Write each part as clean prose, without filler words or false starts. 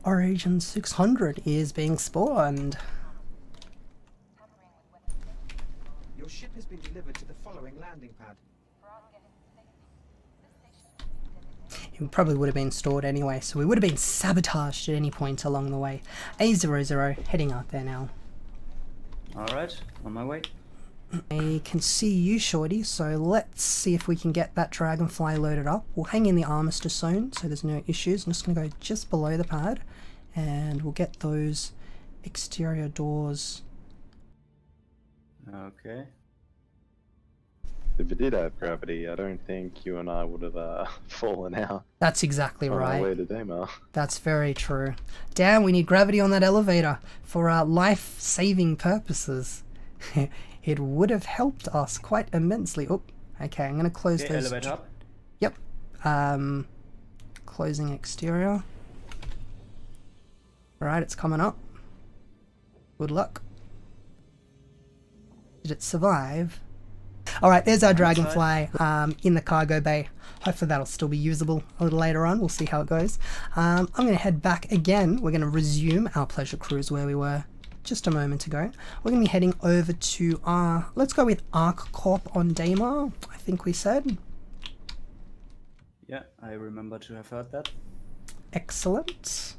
Origin 600 is being spawned. Your ship has been delivered to the following landing pad. It probably would have been stored anyway, so we would have been sabotaged at any point along the way. A00 heading out there now. Alright, on my way. I can see you, Shorty, so let's see if we can get that dragonfly loaded up. We'll hang in the armistice zone so there's no issues. I'm just going to go just below the pad and we'll get those exterior doors. Okay. If it did have gravity, I don't think you and I would have fallen out. That's exactly on right. our way to Daymar. That's very true. Damn, we need gravity on that elevator for our life-saving purposes. It would have helped us quite immensely. Oh, okay, I'm going to close those. Elevator up. Yep. Closing exterior. Alright, it's coming up. Good luck. Did it survive? Alright, there's our dragonfly in the cargo bay. Hopefully that'll still be usable a little later on. We'll see how it goes. I'm going to head back again. We're going to resume our pleasure cruise where we were just a moment ago. We're going to be heading over to let's go with Arc Corp on Daymar, I think we said. Yeah, I remember to have heard that. Excellent.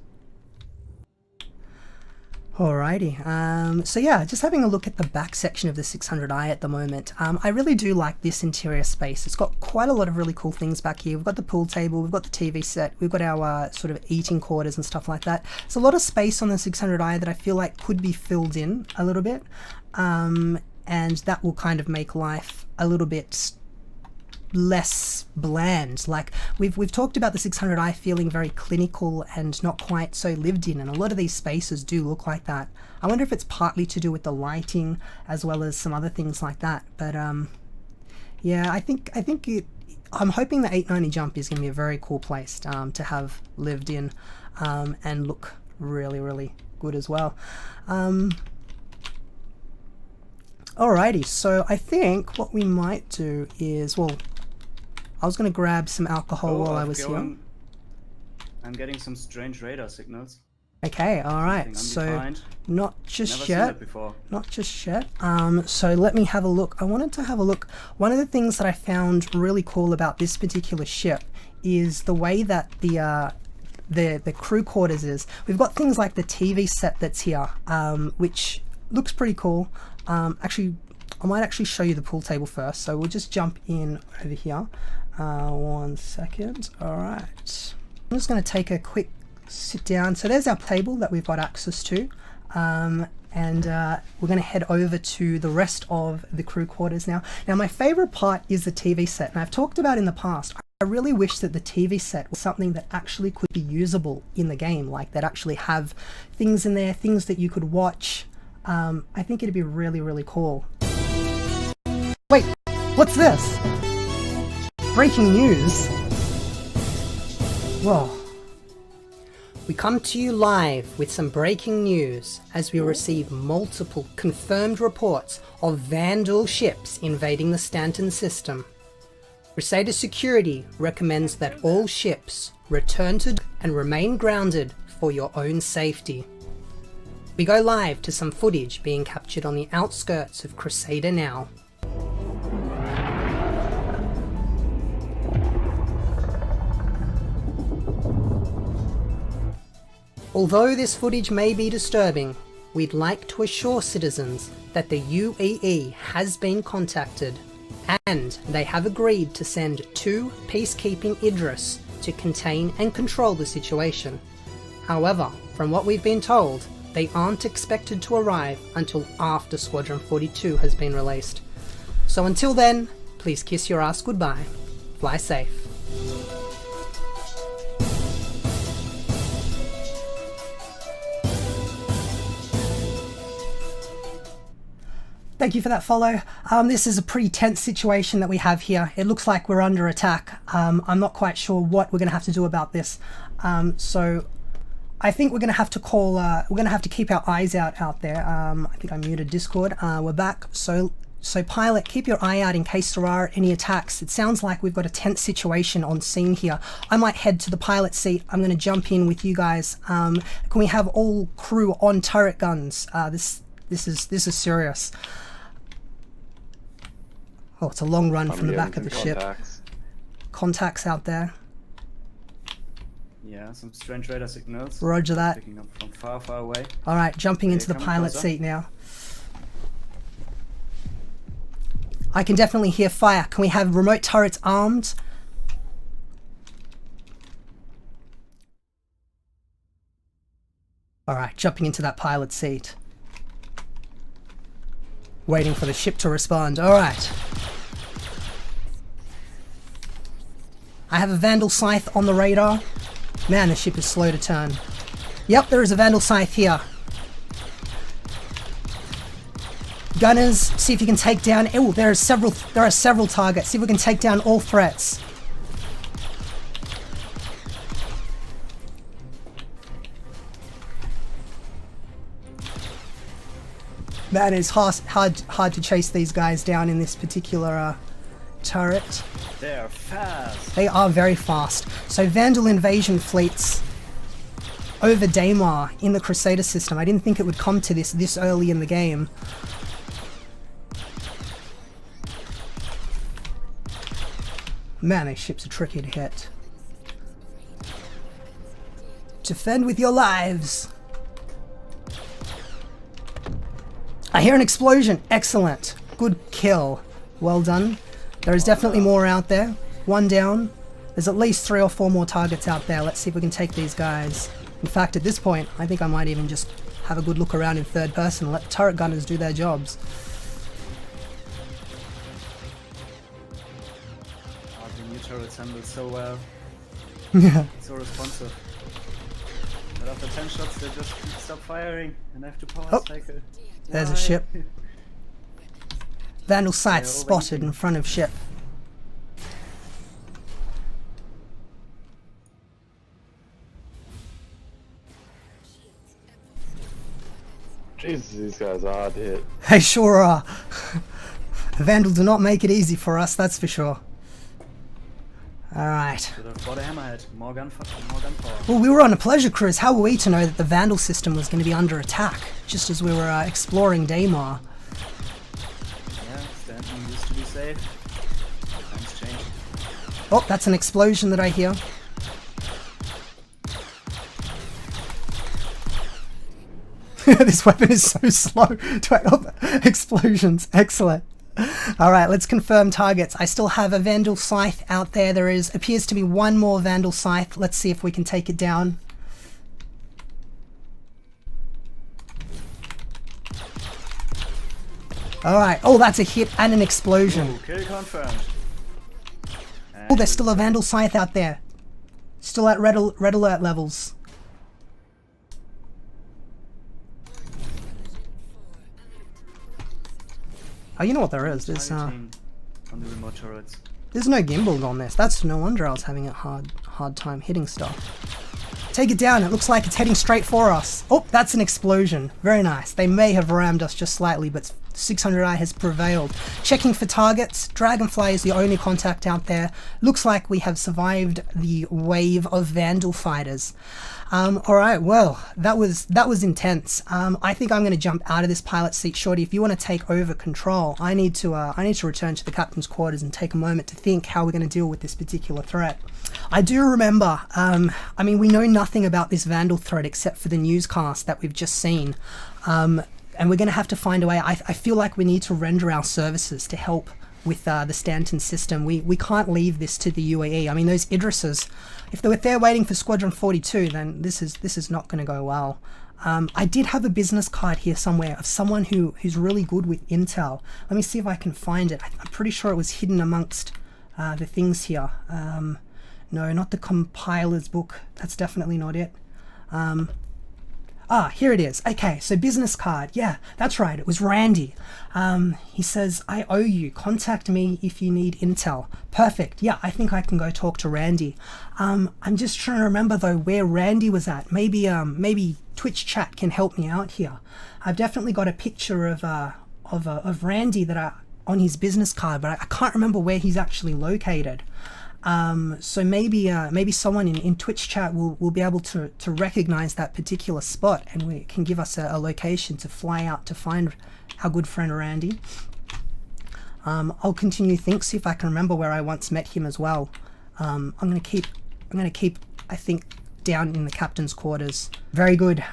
Alrighty, so yeah, just having a look at the back section of the 600i at the moment. I really do like this interior space. It's got quite a lot of really cool things back here. We've got the pool table, we've got the TV set, we've got our sort of eating quarters and stuff like that. There's a lot of space on the 600i that I feel like could be filled in a little bit, and that will kind of make life a little bit less bland. Like we've talked about the 600i feeling very clinical and not quite so lived in, and a lot of these spaces do look like that. I wonder if it's partly to do with the lighting as well as some other things like that, but yeah, I think I'm hoping the 890 jump is going to be a very cool place to have lived in, and look really good as well. Alrighty, so I think what we might do is, well, I was going to grab some alcohol while I was here. I'm getting some strange radar signals. Okay, alright, so not just yet. Not just yet. So let me have a look. I wanted to have a look. One of the things that I found really cool about this particular ship is the way that the crew quarters is. We've got things like the TV set that's here, which looks pretty cool. Actually, I might actually show you the pool table first, so we'll just jump in over here. 1 second. Alright, I'm just going to take a quick sit down. So there's our table that we've got access to, and we're going to head over to the rest of the crew quarters now. Now my favorite part is the TV set, and I've talked about in the past, I really wish that the TV set was something that actually could be usable in the game, like that actually have things in there, things that you could watch. I think it'd be really cool. Wait, what's this? Breaking news. Whoa. We come to you live with some breaking news as we receive multiple confirmed reports of vanduul ships invading the Stanton system. Crusader Security recommends that all ships return to and remain grounded for your own safety. We go live to some footage being captured on the outskirts of Crusader now. Although this footage may be disturbing, we'd like to assure citizens that the UEE has been contacted and they have agreed to send 2 peacekeeping Idris to contain and control the situation. However, from what we've been told, they aren't expected to arrive until after Squadron 42 has been released. So until then, please kiss your ass goodbye. Fly safe. Thank you for that follow. This is a pretty tense situation that we have here. It looks like we're under attack. I'm not quite sure what we're going to have to do about this. So I think we're going to have to call, we're going to have to keep our eyes out there. I think I muted Discord. We're back. So So pilot, keep your eye out in case there are any attacks. It sounds like we've got a tense situation on scene here. I might head to the pilot seat. I'm going to jump in with you guys. Can we have all crew on turret guns? This is serious. Oh, it's a long run from the back of the ship. Contacts out there. Yeah, some strange radar signals. Roger that. Picking up from far, far away. All right, jumping into the coming pilot closer. seat now. I can definitely hear fire. Can we have remote turrets armed? All right, jumping into that pilot seat. Waiting for the ship to respond. All right. I have a Vandal Scythe on the radar. Man, the ship is slow to turn. Yep, there is a Vandal Scythe here. Gunners, see if you can take down. Oh, there are several targets. See if we can take down all threats. Man, it's hard to chase these guys down in this particular turret. They are fast. They are very fast. So Vandal invasion fleets over Daymar in the Crusader system. I didn't think it would come to this early in the game. Man, these ships are tricky to hit. Defend with your lives. I hear an explosion. Excellent. Good kill. Well done. There is definitely more out there. One down. There's at least 3 or 4 more targets out there. Let's see if we can take these guys. In fact, at this point, I think I might even just have a good look around in third person. Let the turret gunners do their jobs. Oh, the new turrets handle so well. Yeah. So responsive. But after 10 shots, they just stop firing and I have to power Oh. cycle. There's a Why? ship. Vandal Scythe Yeah, spotted in front of ship. Jesus, these guys are hard to hit. They sure are. Vandal do not make it easy for us, that's for sure. Alright. Should have bought a hammerhead. More gunpower. Well, we were on a pleasure cruise. How were we to know that the Vandal system was going to be under attack, just as we were exploring Daymar? Yeah, Stanton used to be safe. Times changed. Oh, that's an explosion that I hear. This weapon is so slow to explosions. Excellent. Alright, let's confirm targets. I still have a Vandal Scythe out there. There appears to be one more Vandal Scythe. Let's see if we can take it down. Alright, oh, that's a hit and an explosion. Ooh, kill confirmed. Oh, there's still a Vandal Scythe out there. Still at red alert levels. Oh, you know what there is? Targeting on the remote turrets. There's no gimbal on this. That's no wonder I was having a hard time hitting stuff. Take it down. It looks like it's heading straight for us. Oh, that's an explosion. Very nice. They may have rammed us just slightly, but 600i has prevailed. Checking for targets. Dragonfly is the only contact out there. Looks like we have survived the wave of Vandal fighters. Alright, well, that was intense. I think I'm going to jump out of this pilot seat. Shorty, if you want to take over control, I need to return to the captain's quarters and take a moment to think how we're going to deal with this particular threat. I do remember, I mean, we know nothing about this Vandal threat except for the newscast that we've just seen. And we're going to have to find a way. I feel like we need to render our services to help with the Stanton system. We can't leave this to the UAE. I mean, those Idrises, if they're waiting for Squadron 42, then this is not going to go well. I did have a business card here somewhere of someone who's really good with intel. Let me see if I can find it. I'm pretty sure it was hidden amongst the things here. No, not the compiler's book. That's definitely not it. Here it is. Okay, so business card. Yeah, that's right. It was Randy. He says, I owe you. Contact me if you need intel. Perfect. Yeah, I think I can go talk to Randy. I'm just trying to remember, though, where Randy was at. Maybe Twitch chat can help me out here. I've definitely got a picture of Randy that on his business card, but I can't remember where he's actually located. So maybe someone in Twitch chat will be able to recognize that particular spot, and we can give us a location to fly out to find our good friend Randy. I'll continue think, see if I can remember where I once met him as well. I'm gonna keep I think down in the captain's quarters. Very good.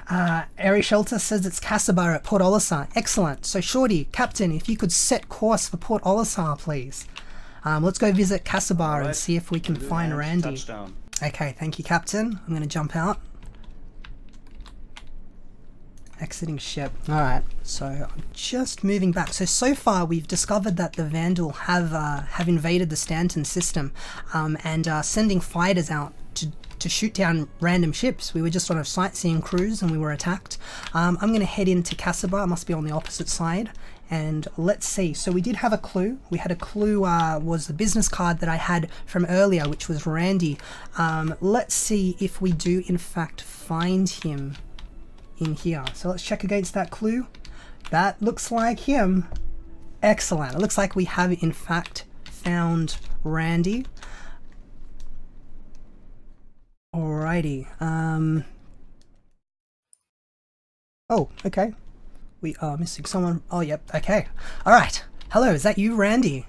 Airy Shelter says it's Castlebar at Port Olisar. Excellent. So Shorty, Captain, if you could set course for Port Olisar, please. Let's go visit Castlebar and see if we can find Randy. Touchdown. Okay, thank you, Captain. I'm gonna jump out. Exiting ship. Alright, so I'm just moving back. So far we've discovered that the vanduul have invaded the Stanton system and are sending fighters out to shoot down random ships. We were just on a sightseeing cruise and we were attacked. I'm going to head into Castlebar, must be on the opposite side, and let's see. So we did have a clue. We had a clue, was the business card that I had from earlier, which was Randy. Let's see if we do in fact find him in here. So let's check against that clue. That looks like him. Excellent. It looks like we have in fact found Randy. Alrighty. Oh, okay. We are missing someone. Oh, yep. Okay. Alright. Hello, is that you, Randy?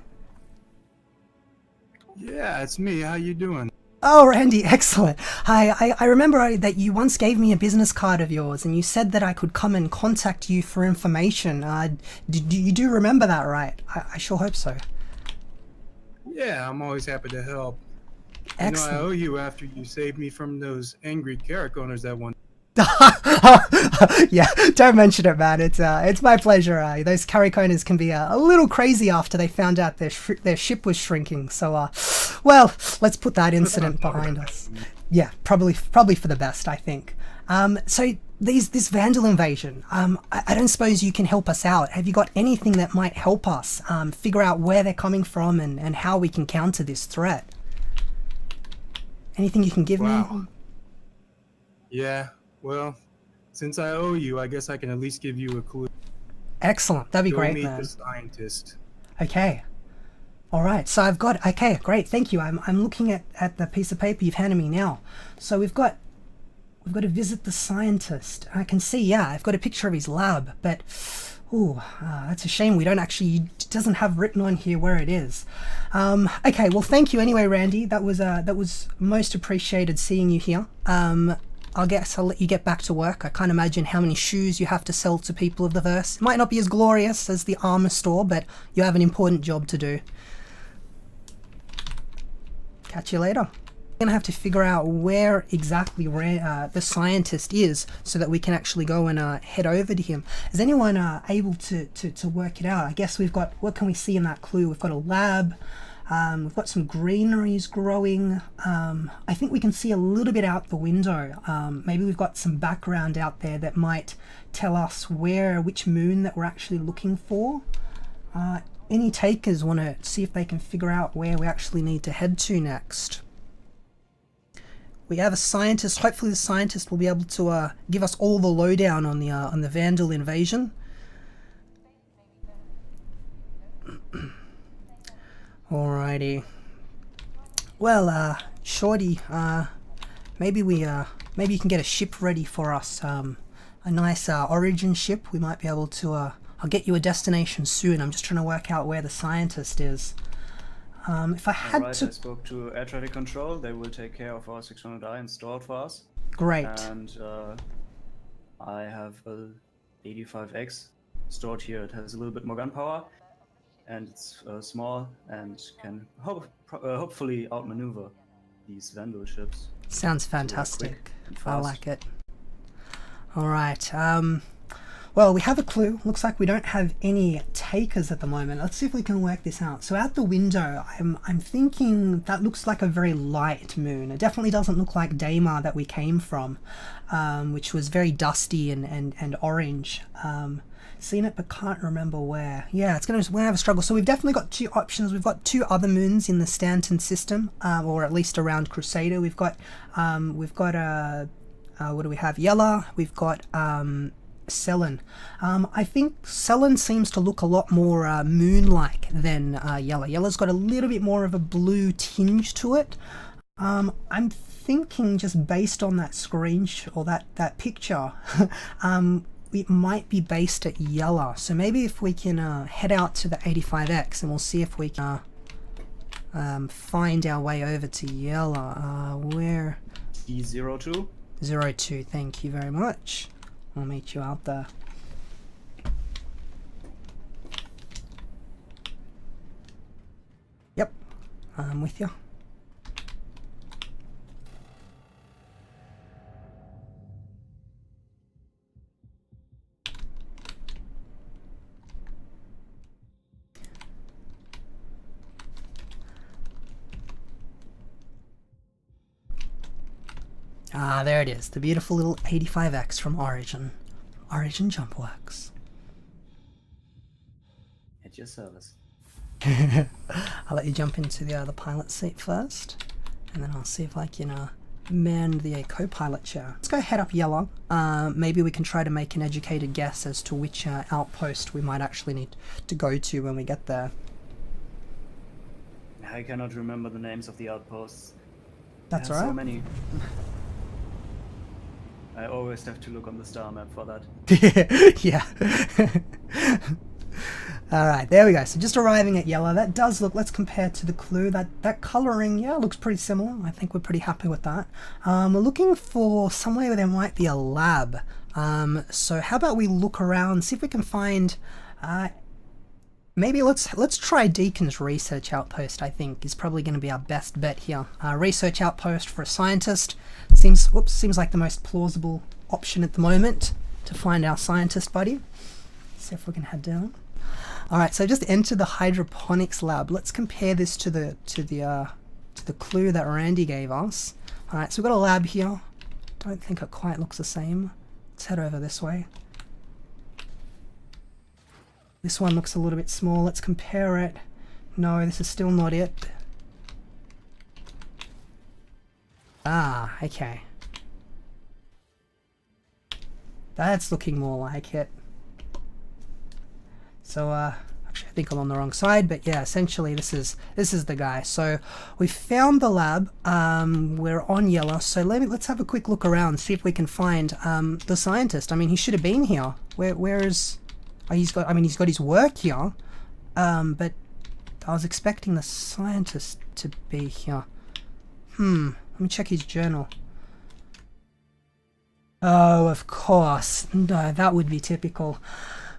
Yeah, it's me. How you doing? Oh, Randy, excellent. Hi, I remember that you once gave me a business card of yours and you said that I could come and contact you for information. You do remember that, right? I sure hope so. Yeah, I'm always happy to help. Excellent. You know, I owe you after you saved me from those angry carrot owners that one. Yeah, don't mention it, man. It's my pleasure. Those carriconers can be a little crazy after they found out their ship was shrinking. So, well, let's put that incident behind us. Yeah, probably for the best, I think. So this vandal invasion. I don't suppose you can help us out. Have you got anything that might help us figure out where they're coming from and how we can counter this threat? Anything you can give me? Yeah. Well, since I owe you, I guess I can at least give you a clue. Excellent. That'd be Go great, meet man. the scientist. Okay. All right. So I've got. Okay, great. Thank you. I'm looking at the piece of paper you've handed me now. So we've got to visit the scientist. I can see. Yeah, I've got a picture of his lab, but ooh, that's a shame. We don't actually. It doesn't have written on here where it is. Okay. Well, thank you anyway, Randy. That was most appreciated seeing you here. I guess I'll let you get back to work. I can't imagine how many shoes you have to sell to people of the verse. It might not be as glorious as the armor store, but you have an important job to do. Catch you later. We're gonna have to figure out where exactly the scientist is so that we can actually go and head over to him. Is anyone able to work it out? I guess we've got, what can we see in that clue? We've got a lab. We've got some greeneries growing. I think we can see a little bit out the window. Maybe we've got some background out there that might tell us which moon that we're actually looking for. Any takers want to see if they can figure out where we actually need to head to next? We have a scientist. Hopefully the scientist will be able to give us all the lowdown on the vandal invasion. Alrighty. Well, Shorty, maybe you can get a ship ready for us. A nice origin ship. We might be able to. I'll get you a destination soon. I'm just trying to work out where the scientist is. If I had Alright, to. I spoke to air traffic control. They will take care of our 600i installed for us. Great. And I have a 85X stored here. It has a little bit more gun power. And it's small and can hopefully outmaneuver these vandal ships. Sounds fantastic. Quick and I fast. like it. Alright. Well, we have a clue. Looks like we don't have any takers at the moment. Let's see if we can work this out. So out the window, I'm thinking that looks like a very light moon. It definitely doesn't look like Daymar that we came from, which was very dusty and orange. Seen it but can't remember where. Yeah, we're gonna have a struggle. So we've definitely got two options. We've got two other moons in the Stanton system, or at least around Crusader. We've got what do we have? Yella. We've got Selen. I think Selen seems to look a lot more moon-like than Yellow. Yellow's got a little bit more of a blue tinge to it. I'm thinking just based on that screenshot or that picture, it might be based at Yellow. So maybe if we can head out to the 85X and we'll see if we can find our way over to Yellow. Where? E02? 02, thank you very much. I'll meet you out there. Yep, I'm with you. Ah, there it is, the beautiful little 85X from Origin. Origin Jumpworks. At your service. I'll let you jump into the pilot seat first, and then I'll see if I can man the co-pilot chair. Let's go head up Yellow. Maybe we can try to make an educated guess as to which outpost we might actually need to go to when we get there. I cannot remember the names of the outposts. That's There are alright. so many. I always have to look on the star map for that. Yeah. Alright, there we go. So just arriving at Yellow. That does look, let's compare to the clue. That colouring, yeah, looks pretty similar. I think we're pretty happy with that. We're looking for somewhere where there might be a lab. So how about we look around, see if we can find... maybe let's try Deacon's research outpost. I think is probably going to be our best bet here. Research outpost for a scientist seems like the most plausible option at the moment to find our scientist buddy. See if we can head down. All right, so just enter the hydroponics lab. Let's compare this to the clue that Randy gave us. All right, so we've got a lab here. Don't think it quite looks the same. Let's head over this way. This one looks a little bit small. Let's compare it. No, this is still not it. Ah, okay. That's looking more like it. So, actually I think I'm on the wrong side, but yeah, essentially this is the guy. So we found the lab. We're on Yellow. So let's have a quick look around, see if we can find the scientist. I mean, he should have been here. Where is? Oh, he's got his work here, but I was expecting the scientist to be here. Let me check his journal. Oh, of course. No, that would be typical.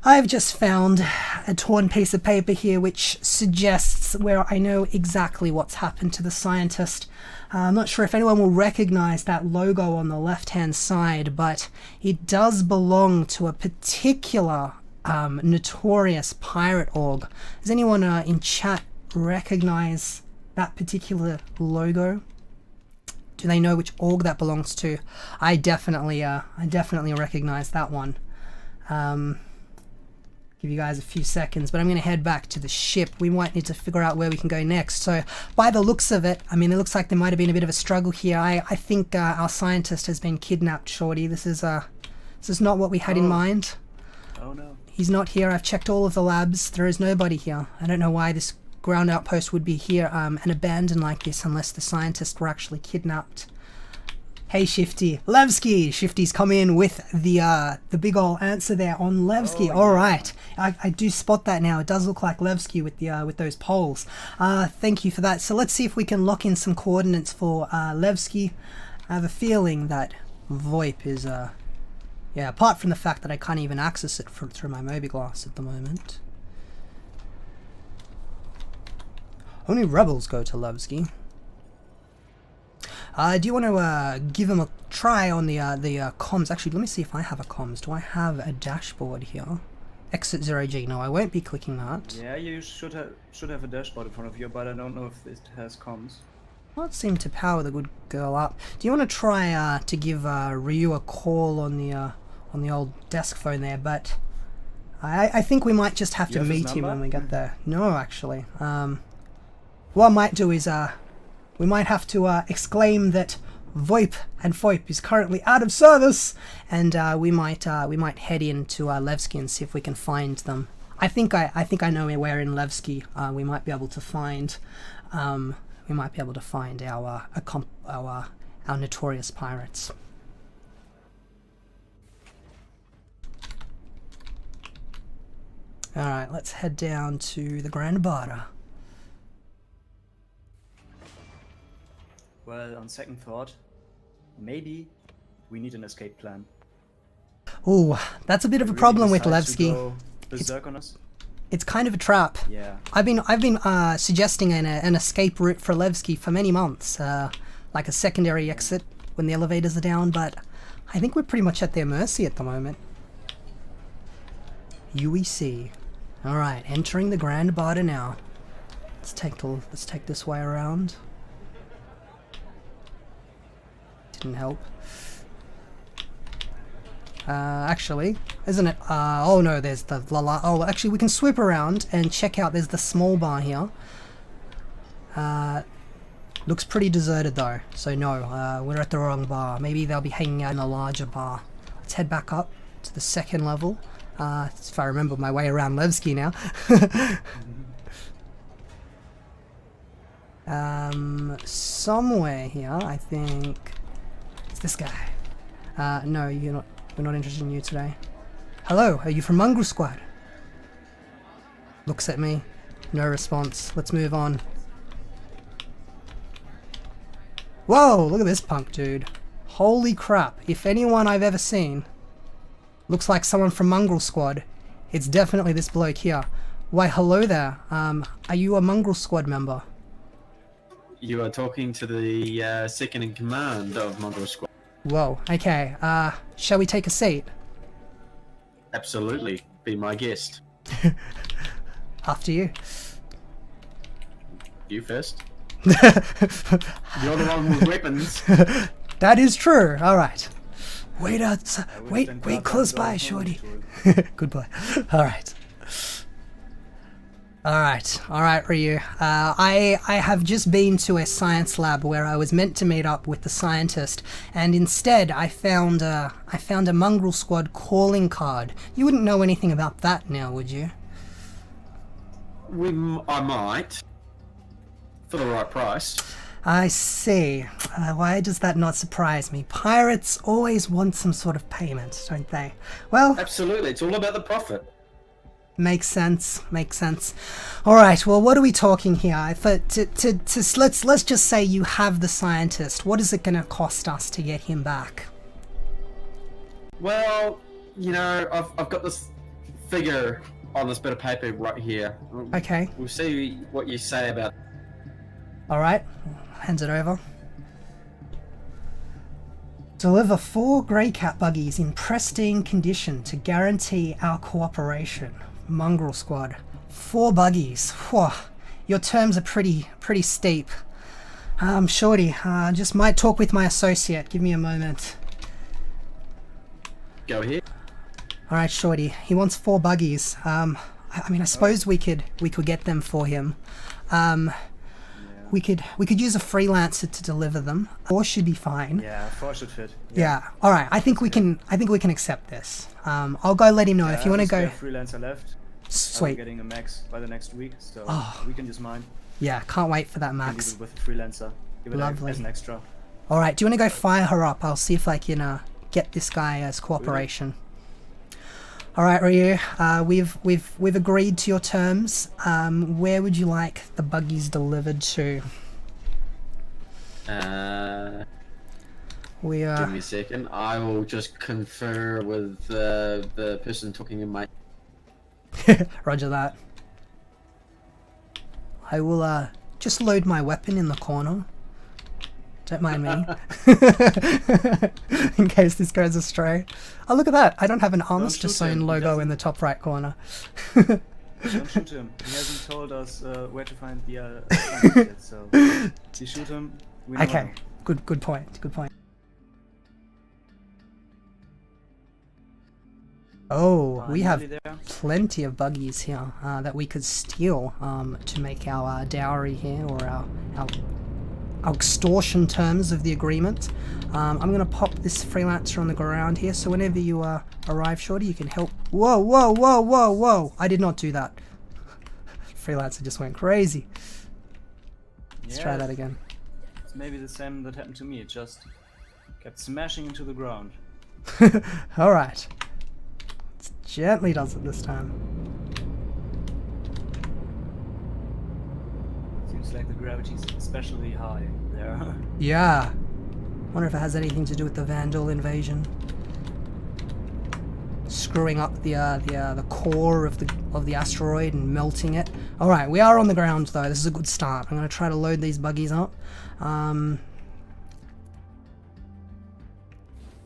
I've just found a torn piece of paper here which suggests where I know exactly what's happened to the scientist. I'm not sure if anyone will recognize that logo on the left-hand side, but it does belong to a particular notorious pirate org. Does anyone in chat recognize that particular logo? Do they know which org that belongs to? I definitely recognize that one. Give you guys a few seconds, but I'm going to head back to the ship. We might need to figure out where we can go next. So by the looks of it, I mean, it looks like there might have been a bit of a struggle here. I think our scientist has been kidnapped, Shorty. This is not what we had in mind. Oh no. He's not here. I've checked all of the labs. There is nobody here. I don't know why this ground outpost would be here and abandoned like this unless the scientists were actually kidnapped. Hey Shifty, Levski. Shifty's come in with the big ol' answer there on Levski. Oh, All yeah. right, I do spot that now. It does look like Levski with those poles. Thank you for that. So let's see if we can lock in some coordinates for Levski. I have a feeling that VoIP is yeah. Apart from the fact that I can't even access it through my Mobiglass at the moment. Only rebels go to Levski. Do you want to give him a try on the comms? Actually, let me see if I have a comms. Do I have a dashboard here? Exit 0G. No, I won't be clicking that. Yeah, you should have a dashboard in front of you, but I don't know if it has comms. Not seem to power the good girl up. Do you want to try to give Ryu a call on the old desk phone there? But I think we might just have You to have his meet him when number? we get there. No, actually. What I might do is we might have to exclaim that VoIP and FOIP is currently out of service, and we might head into Levski and see if we can find them. I think I know where in Levski we might be able to find our notorious pirates. All right, let's head down to the Grand Barda. Well, on second thought, maybe we need an escape plan. Ooh, that's a bit of a problem with Levski. Berserk on us? It's kind of a trap. Yeah. I've been suggesting an escape route for Levski for many months, like a secondary exit when the elevators are down, but I think we're pretty much at their mercy at the moment. UEC. All right, entering the Grand Barda now. Let's take this way around. Didn't help. Actually, isn't it? Oh no, there's the oh, actually, we can swoop around and check out. There's the small bar here. Looks pretty deserted though, so no, we're at the wrong bar. Maybe they'll be hanging out in a larger bar. Let's head back up to the second level. If I remember my way around Levski now. Somewhere here, I think. It's this guy. No, you're not. We're not interested in you today. Hello, are you from Mongrel Squad? Looks at me. No response. Let's move on. Whoa, look at this punk dude. Holy crap. If anyone I've ever seen looks like someone from Mongrel Squad, it's definitely this bloke here. Why, hello there. Are you a Mongrel Squad member? You are talking to the second in command of Mongrel Squad. Whoa, okay. Shall we take a seat? Absolutely. Be my guest. After you. You first. You're the one with weapons. That is true. All right. Wait outside. Wait close by, shorty. Good boy. All right. All right, Ryu. I have just been to a science lab where I was meant to meet up with the scientist, and instead I found a Mongrel Squad calling card. You wouldn't know anything about that now, would you? I might. For the right price. I see. Why does that not surprise me? Pirates always want some sort of payment, don't they? Well, absolutely. It's all about the profit. Makes sense. Makes sense. All right. Well, what are we talking here? Let's just say you have the scientist. What is it going to cost us to get him back? Well, you know, I've got this figure on this bit of paper right here. Okay. We'll see what you say about it. All right. Hands it over. Deliver 4 grey cat buggies in pristine condition to guarantee our cooperation. Mongrel Squad. 4 buggies. Whew. Your terms are pretty steep. Shorty, just might talk with my associate. Give me a moment. Go ahead. All right, Shorty. He wants 4 buggies. I mean, I suppose we could get them for him. We could use a freelancer to deliver them. 4 should be fine. Yeah, 4 should fit. Yeah. All right. I think we can accept this. I'll go let him know if you want to go. Freelancer left. Sweet. I'm getting a max by the next week, so we can use mine. Yeah. Can't wait for that max. Leave it with a freelancer. Give it as an extra. All right. Do you want to go fire her up? I'll see if I can get this guy as cooperation. All right, Ryu. We've agreed to your terms. Where would you like the buggies delivered to? Give me a second. I will just confer with the person talking in my. Roger that. I will just load my weapon in the corner. Don't mind me. In case this goes astray. Oh, look at that. I don't have an Armistice Zone logo in the top right corner. Don't shoot him. He hasn't told us where to find the yet, so if you shoot him, we know. Okay. Good point. Good point. Oh, we have plenty of buggies here that we could steal to make our dowry here, or our extortion terms of the agreement. I'm going to pop this freelancer on the ground here, so whenever you arrive, Shorty, you can help. Whoa, whoa, whoa, whoa, whoa! I did not do that. Freelancer just went crazy. Let's try that again. It's maybe the same that happened to me. It just kept smashing into the ground. Alright. Gently does it this time. Seems like the gravity's especially high there. Yeah. Wonder if it has anything to do with the vanduul invasion. Screwing up the core of the asteroid and melting it. Alright, we are on the ground though. This is a good start. I'm gonna try to load these buggies up.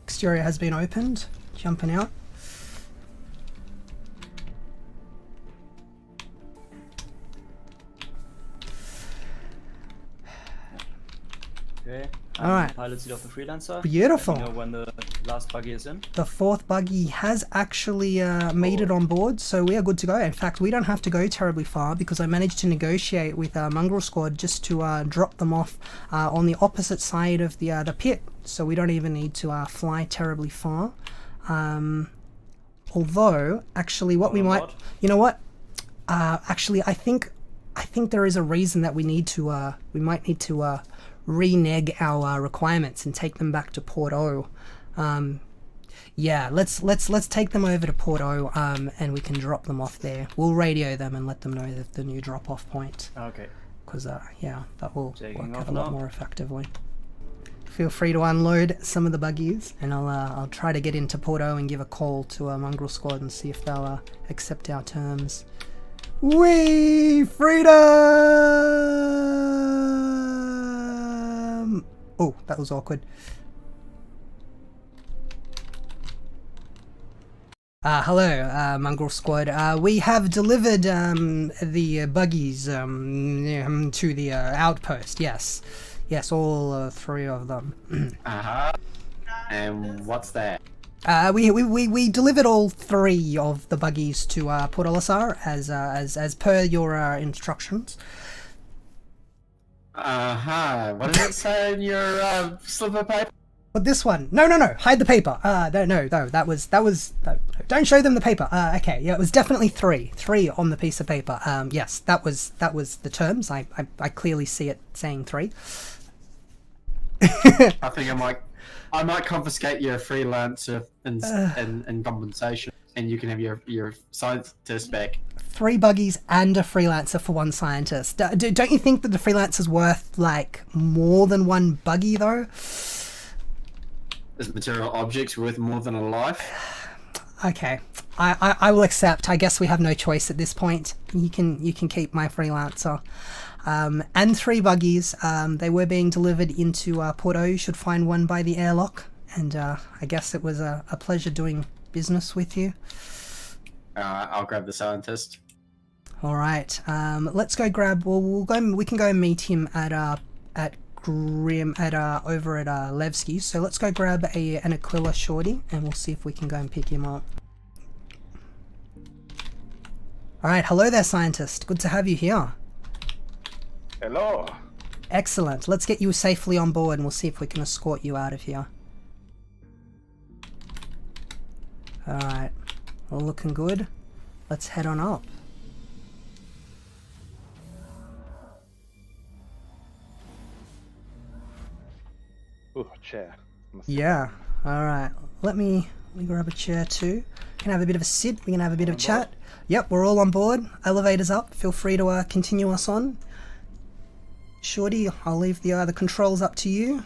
Exterior has been opened. Jumping out. Okay. All right. Pilot seat of the freelancer. Beautiful. Let me know when the last buggy is in. The fourth buggy has actually made it on board, so we are good to go. In fact, we don't have to go terribly far because I managed to negotiate with Mongrel Squad just to drop them off on the opposite side of the pit, so we don't even need to fly terribly far. Although, actually, what we might, you know what? Actually, I think there is a reason that we might need to renege our requirements and take them back to Port O. Yeah, let's take them over to Port O, and we can drop them off there. We'll radio them and let them know that the new drop-off point. Okay. Because yeah, that will Taking work off out a lot now. more effectively. Feel free to unload some of the buggies, and I'll try to get into Port O and give a call to Mongrel Squad and see if they'll accept our terms. Whee! Freedom! Oh, that was awkward. Hello, Mongrel Squad. We have delivered the buggies to the outpost. Yes, yes, all three of them. And what's that? We delivered all three of the buggies to Port Olisar as per your instructions. What does it say in your slip of paper? But this one, no, hide the paper. No, that was don't show them the paper. Okay, yeah, it was definitely three on the piece of paper. Yes, that was the terms. I clearly see it saying 3. I think I might confiscate your freelancer and compensation, and you can have your scientist back. 3 buggies and a freelancer for 1 scientist. Don't you think that the freelancer's worth like more than 1 buggy though? Is material objects worth more than a life? Okay, I will accept. I guess we have no choice at this point. You can keep my freelancer. And 3 buggies. They were being delivered into Port O. You should find one by the airlock. And I guess it was a pleasure doing business with you. I'll grab the scientist. All right. Let's go grab. We'll go. We can go and meet him at Grim over at Levski's. So let's go grab an Aquila shorty, and we'll see if we can go and pick him up. All right. Hello there, scientist. Good to have you here. Hello. Excellent. Let's get you safely on board, and we'll see if we can escort you out of here. All right. All looking good. Let's head on up. Ooh, chair. Yeah. All right. Let me grab a chair too. Can have a bit of a sit. We can have a bit of a chat. Yep, we're all on board. Elevator's up. Feel free to continue us on. Shorty, I'll leave the controls up to you.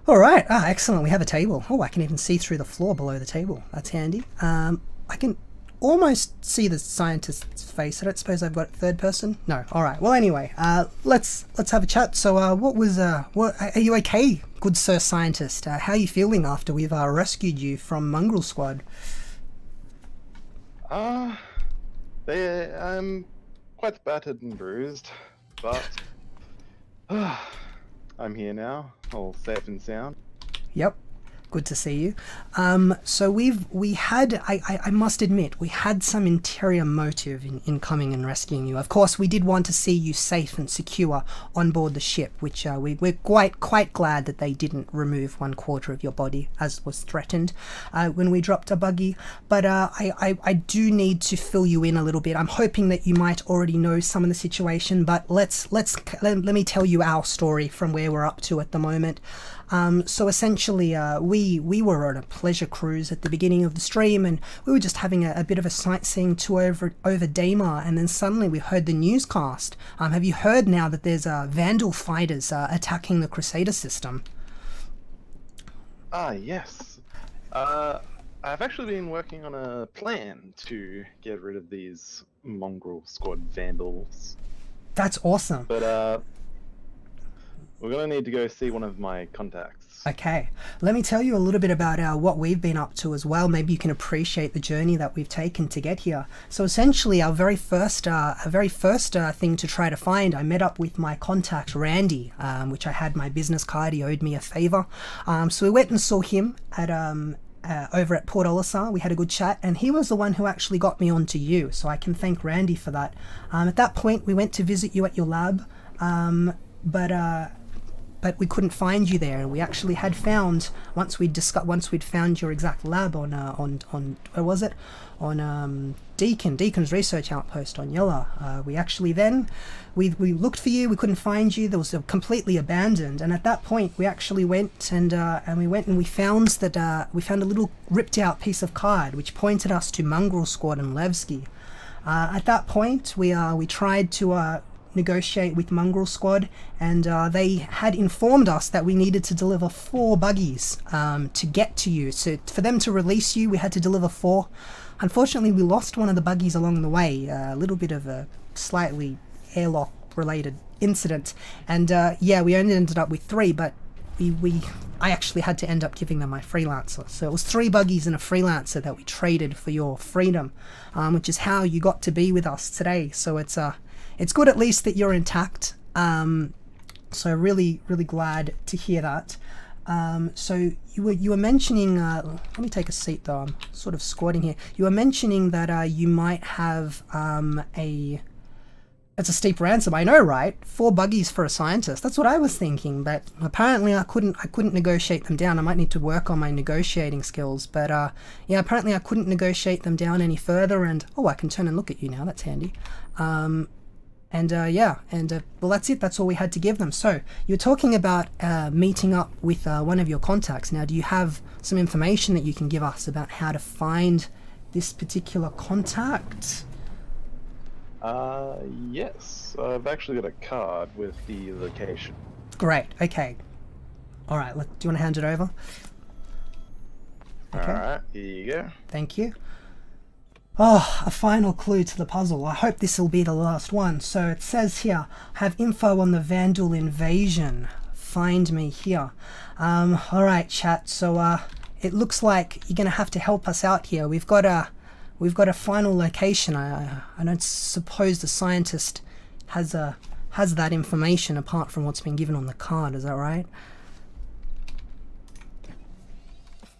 All right. Excellent. We have a table. Oh, I can even see through the floor below the table. That's handy. I can almost see the scientist's face. I don't suppose I've got third person. No. All right. Well, anyway, let's have a chat. So, what are you okay, good sir scientist? How are you feeling after we've rescued you from Mongrel Squad? I'm quite battered and bruised, but I'm here now, all safe and sound. Yep. Good to see you. So I must admit, we had some interior motive in coming and rescuing you. Of course, we did want to see you safe and secure on board the ship, which we're quite glad that they didn't remove 1/4 of your body, as was threatened when we dropped a buggy. But I do need to fill you in a little bit. I'm hoping that you might already know some of the situation, but let me tell you our story from where we're up to at the moment. So essentially, we were on a pleasure cruise at the beginning of the stream, and we were just having a bit of a sightseeing tour over Daymar, and then suddenly we heard the newscast. Have you heard now that there's Vandal fighters attacking the Crusader system? Yes. I've actually been working on a plan to get rid of these Mongrel Squad Vandals. That's awesome. But we're gonna need to go see one of my contacts. Okay, let me tell you a little bit about what we've been up to as well. Maybe you can appreciate the journey that we've taken to get here. So essentially, our very first thing to try to find, I met up with my contact Randy, which I had my business card. He owed me a favor, so we went and saw him at over at Port Olisar. We had a good chat, and he was the one who actually got me onto you. So I can thank Randy for that. At that point, we went to visit you at your lab, but we couldn't find you there. We actually had found, once we'd found your exact lab on where was it? On Deacon's research outpost on Yella. We actually then we looked for you. We couldn't find you. There was completely abandoned. And at that point, we actually went and we found that we found a little ripped out piece of card which pointed us to Mongrel Squad and Levski. At that point, we tried to negotiate with Mongrel Squad, and they had informed us that we needed to deliver 4 buggies to get to you. So for them to release you, we had to deliver 4. Unfortunately, we lost one of the buggies along the way, a little bit of a slightly airlock related incident, and yeah, we only ended up with 3, but I actually had to end up giving them my freelancer. So it was 3 buggies and a freelancer that we traded for your freedom, which is how you got to be with us today. So it's good at least that you're intact. So really glad to hear that. So you were mentioning, let me take a seat though, I'm sort of squatting here. You were mentioning that you might have it's a steep ransom, I know, right? 4 buggies for a scientist. That's what I was thinking, but apparently I couldn't negotiate them down. I might need to work on my negotiating skills, but yeah, apparently I couldn't negotiate them down any further, and oh, I can turn and look at you now, that's handy. Yeah, well, that's it. That's all we had to give them. So you're talking about meeting up with one of your contacts. Now, do you have some information that you can give us about how to find this particular contact? Yes. I've actually got a card with the location. Great. Okay. All right. Do you want to hand it over? Okay. All right. Here you go. Thank you. Oh, a final clue to the puzzle. I hope this will be the last one. So it says here, have info on the Vanduul invasion. Find me here. All right, chat. So it looks like you're gonna have to help us out here. We've got a final location. I don't suppose the scientist has that information apart from what's been given on the card. Is that right?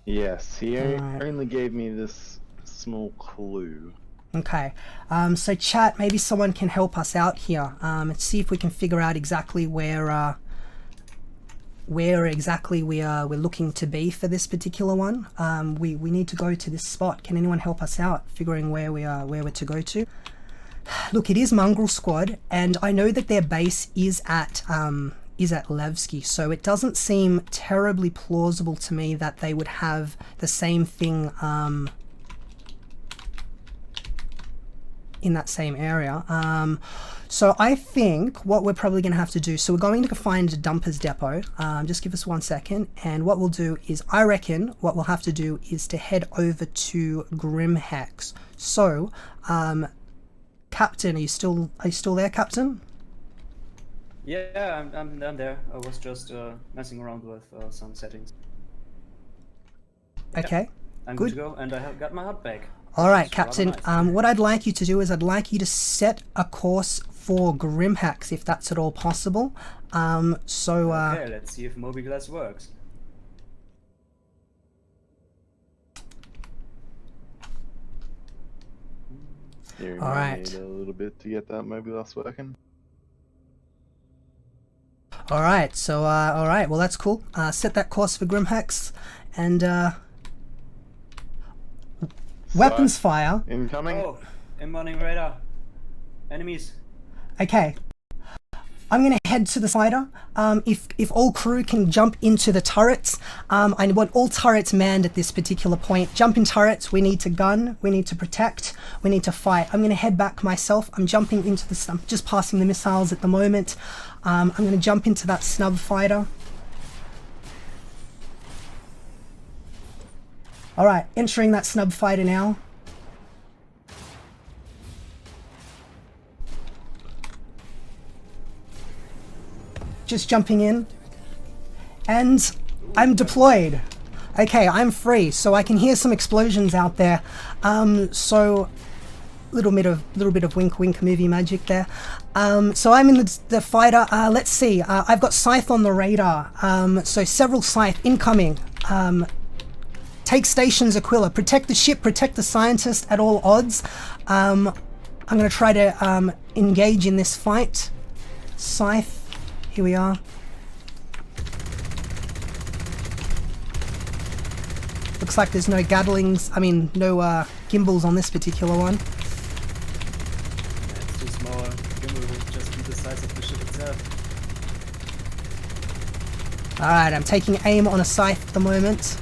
Yes. He only gave me this small clue. Okay, so chat, maybe someone can help us out here. Let's see if we can figure out exactly where exactly we're looking to be for this particular one. We need to go to this spot. Can anyone help us out figuring where we're to go to? Look, it is Mongrel Squad, and I know that their base is at Levski, so it doesn't seem terribly plausible to me that they would have the same thing in that same area. So I think what we're probably going to have to do, so we're going to find a dumpers depot. Just give us 1 second, and what we'll do is, I reckon what we'll have to do is to head over to Grimhex. So Captain, are you still there, Captain? Yeah, I'm there. I was just messing around with some settings. Okay, yeah, I'm good to go, and I have got my HUD back. All right, Captain. Nice. What I'd like you to do is I'd like you to set a course for Grimhex, if that's at all possible. Okay, let's see if Moby Glass works. You All might right. need a little bit to get that mobilis working. All right. So all right. Well, that's cool. Set that course for Grimhex, and weapons fire. Incoming. Oh, inbounding radar. Enemies. Okay. I'm gonna head to the fighter. If all crew can jump into the turrets, I want all turrets manned at this particular point. Jump in turrets. We need to gun. We need to protect. We need to fight. I'm gonna head back myself. I'm jumping into the. I'm just passing the missiles at the moment. I'm gonna jump into that snub fighter. All right, entering that snub fighter now. Just jumping in, and I'm deployed. Okay, I'm free, so I can hear some explosions out there. So little bit of wink wink movie magic there. So I'm in the fighter. Let's see. I've got Scythe on the radar. So several Scythe incoming. Take stations, Aquila. Protect the ship. Protect the scientist at all odds. I'm gonna try to engage in this fight. Scythe. Here we are. Looks like there's no Gatlings, no gimbals on this particular one. Yeah, it's too small. Gimbal would just be the size of the ship itself. Alright, I'm taking aim on a Scythe at the moment.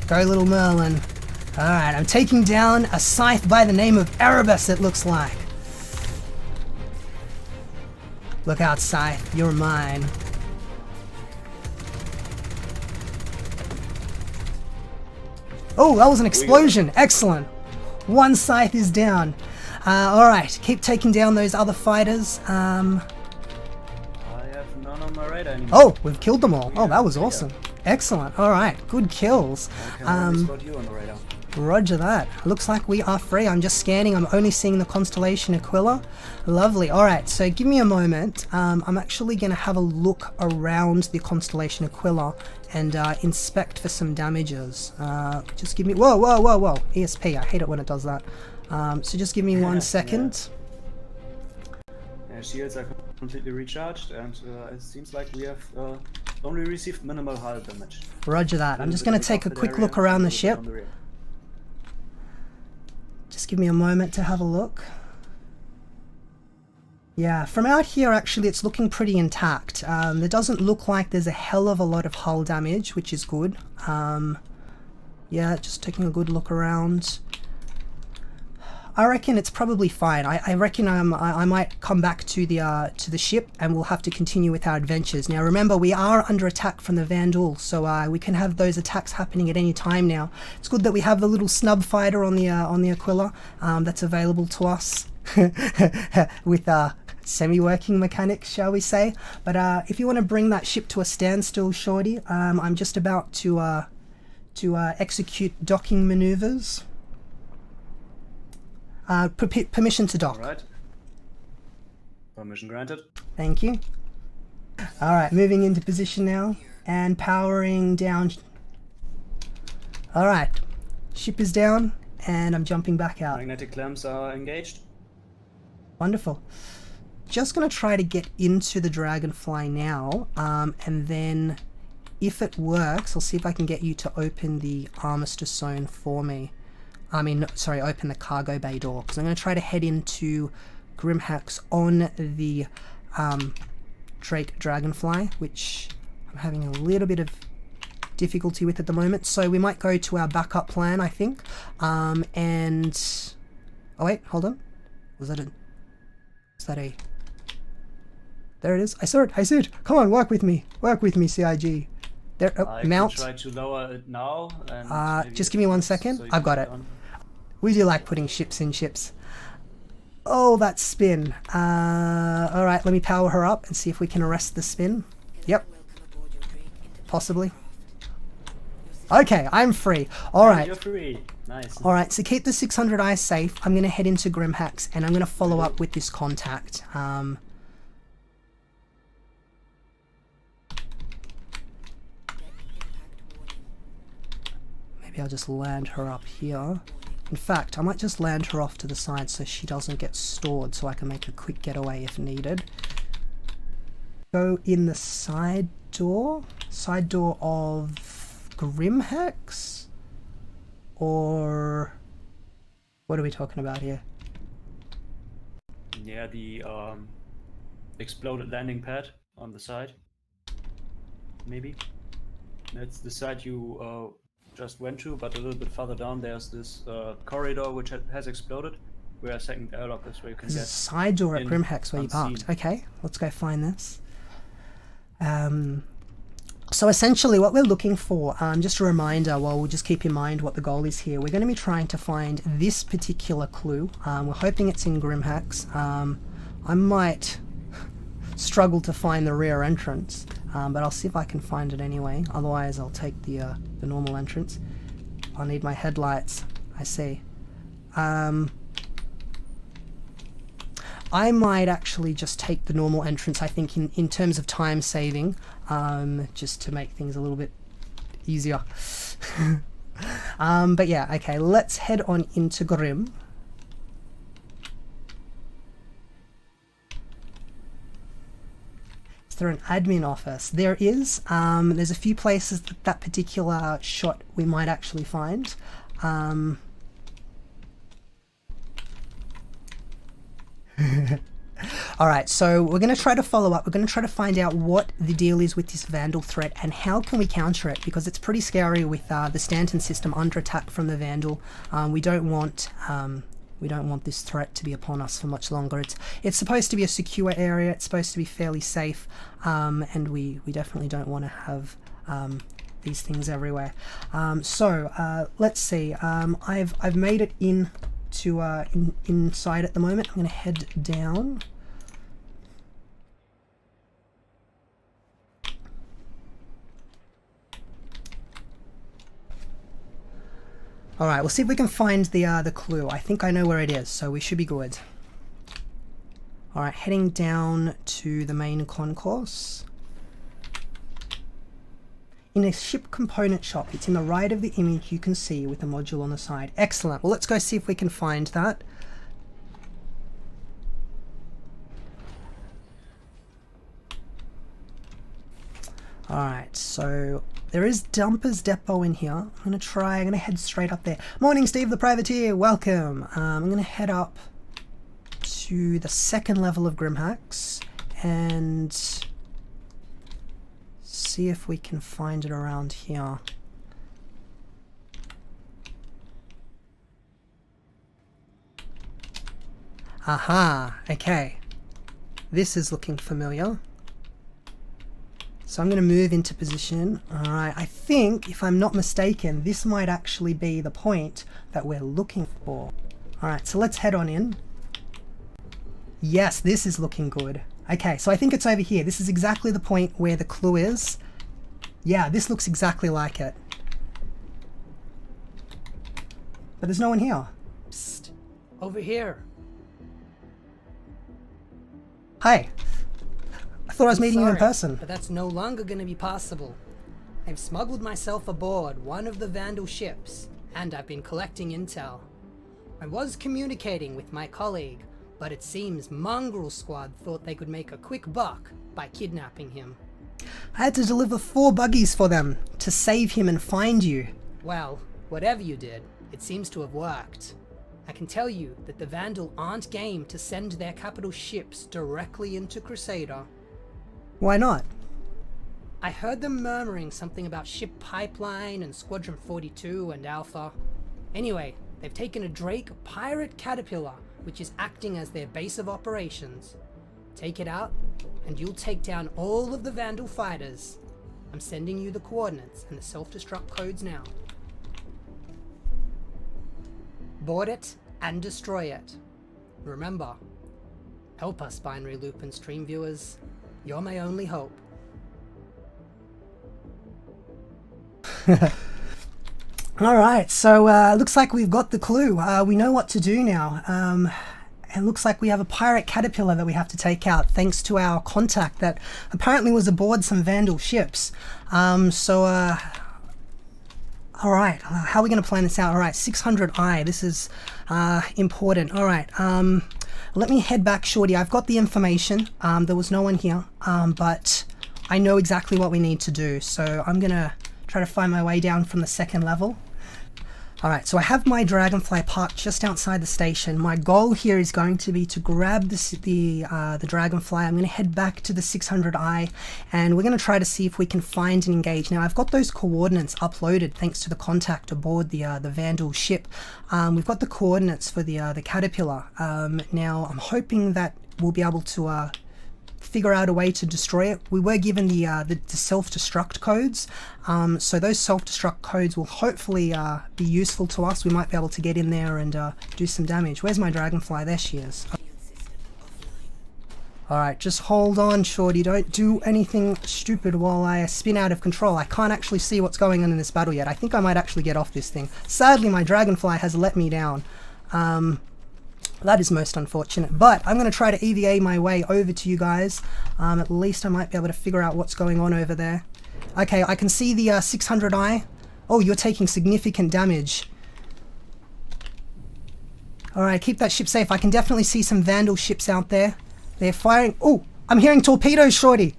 Go, little Merlin. Alright, I'm taking down a Scythe by the name of Erebus, it looks like. Look out, Scythe, you're mine. Oh, that was an explosion. Excellent. One Scythe is down. Alright, keep taking down those other fighters. I have none on my radar anymore. Oh, we've killed them all. Oh, that was awesome. Excellent. Alright, good kills. I can only spot you on the radar. Roger that. Looks like we are free. I'm just scanning. I'm only seeing the constellation Aquila. Lovely. Alright, so give me a moment. I'm actually going to have a look around the constellation Aquila and inspect for some damages. Just give me... Whoa, whoa, whoa, whoa. ESP. I hate it when it does that. So just give me 1 second. Yeah, shields are completely recharged, and it seems like we have only received minimal hull damage. Roger that. I'm just going to take a quick look around the ship. Just give me a moment to have a look. Yeah, from out here actually it's looking pretty intact. There doesn't look like there's a hell of a lot of hull damage, which is good. Yeah, just taking a good look around. I reckon it's probably fine. I reckon I might come back to the ship and we'll have to continue with our adventures. Now remember, we are under attack from the vanduul, so we can have those attacks happening at any time now. It's good that we have the little snub fighter on the Aquila that's available to us with semi-working mechanics, shall we say. But if you want to bring that ship to a standstill, Shorty, I'm just about to execute docking maneuvers. Permission to dock. Alright. Permission granted. Thank you. Alright, moving into position now and powering down. Alright, ship is down and I'm jumping back out. Magnetic clamps are engaged. Wonderful. Just going to try to get into the Dragonfly now, and then if it works, I'll see if I can get you to open the armistice zone for me. Sorry, open the cargo bay door, because I'm going to try to head into Grimhex on the Drake Dragonfly, which I'm having a little bit of difficulty with at the moment. So we might go to our backup plan, I think. And... Oh wait, hold on. Was that a... Is that a... There it is. I saw it. Come on, work with me, CIG. There, mount. Can try to lower it now. And just give me 1 second. so I've got it. We do like putting ships in ships. Oh, that spin. Alright, let me power her up and see if we can arrest the spin. Yep. Possibly. Okay, I'm free. Alright. You're free. Nice. Alright, so keep the 600 eyes safe. I'm going to head into Grimhex and I'm going to follow up with this contact. Maybe Maybe I'll just land her up here. In fact, I might just land her off to the side so she doesn't get stored, so I can make a quick getaway if needed. Go in the side door of Grimhex? Or what are we talking about here? Yeah, the exploded landing pad on the side. Maybe. That's the side you just went to, but a little bit further down there's this corridor which has exploded, where a second airlock is where you can There's get a side door at Grimhex where you unseen. parked. Okay, let's go find this. So essentially what we're looking for, just a reminder, well, we'll just keep in mind what the goal is here. We're going to be trying to find this particular clue. We're hoping it's in Grimhex. I might struggle to find the rear entrance, but I'll see if I can find it anyway. Otherwise I'll take the normal entrance. I'll need my headlights. I see. I might actually just take the normal entrance, I think, in terms of time saving, just to make things a little bit easier. But yeah, okay, let's head on into Grim. Is there an admin office? There is. There's a few places that particular shot we might actually find. Alright, so we're going to try to follow up. We're going to try to find out what the deal is with this vandal threat and how can we counter it, because it's pretty scary with the stanton system under attack from the vandal. We don't want this threat to be upon us for much longer. It's supposed to be a secure area. It's supposed to be fairly safe, and we definitely don't want to have these things everywhere. So let's see. I've made it in to inside at the moment. I'm going to head down. All right, we'll see if we can find the clue. I think I know where it is, so we should be good. All right, heading down to the main concourse. In a ship component shop, it's in the right of the image you can see with a module on the side. Excellent. Well, let's go see if we can find that. Alright, so there is Dumper's Depot in here. I'm going to head straight up there. Morning, Steve the Privateer. Welcome. I'm going to head up to the second level of Grimhex and see if we can find it around here. Aha, okay. This is looking familiar. So I'm going to move into position. Alright, I think, if I'm not mistaken, this might actually be the point that we're looking for. Alright, so let's head on in. Yes, this is looking good. Okay, so I think it's over here. This is exactly the point where the clue is. Yeah, this looks exactly like it. But there's no one here. Psst. Over here. Hi. I thought I was meeting you in person. But that's no longer going to be possible. I've smuggled myself aboard one of the vandal ships, and I've been collecting intel. I was communicating with my colleague, but it seems Mongrel Squad thought they could make a quick buck by kidnapping him. I had to deliver 4 buggies for them to save him and find you. Well, whatever you did, it seems to have worked. I can tell you that the Vandal aren't game to send their capital ships directly into Crusader. Why not? I heard them murmuring something about Ship Pipeline and Squadron 42 and Alpha. Anyway, they've taken a Drake pirate caterpillar, which is acting as their base of operations. Take it out, and you'll take down all of the Vandal fighters. I'm sending you the coordinates and the self-destruct codes now. Board it and destroy it. Remember, help us, BinaryLoop and stream viewers. You're my only hope. Alright, so looks like we've got the clue. We know what to do now. It looks like we have a pirate caterpillar that we have to take out, thanks to our contact that apparently was aboard some Vandal ships. So Alright, how are we going to plan this out? Alright, 600i, this is important. Alright, let me head back, Shorty. I've got the information. There was no one here, but I know exactly what we need to do. So I'm going to try to find my way down from the second level. Alright, so I have my dragonfly parked just outside the station. My goal here is going to be to grab the dragonfly. I'm going to head back to the 600i and we're going to try to see if we can find and engage. Now I've got those coordinates uploaded thanks to the contact aboard the vanduul ship. We've got the coordinates for the caterpillar. Now I'm hoping that we'll be able to figure out a way to destroy it. We were given the self-destruct codes, so those self-destruct codes will hopefully be useful to us. We might be able to get in there and do some damage. Where's my dragonfly? There she is. Alright, just hold on, Shorty. Don't do anything stupid while I spin out of control. I can't actually see what's going on in this battle yet. I think I might actually get off this thing. Sadly, my dragonfly has let me down. That is most unfortunate, but I'm going to try to EVA my way over to you guys. At least I might be able to figure out what's going on over there. Okay, I can see the 600i. Oh, you're taking significant damage. Alright, keep that ship safe. I can definitely see some vanduul ships out there. They're firing. Oh, I'm hearing torpedoes, Shorty.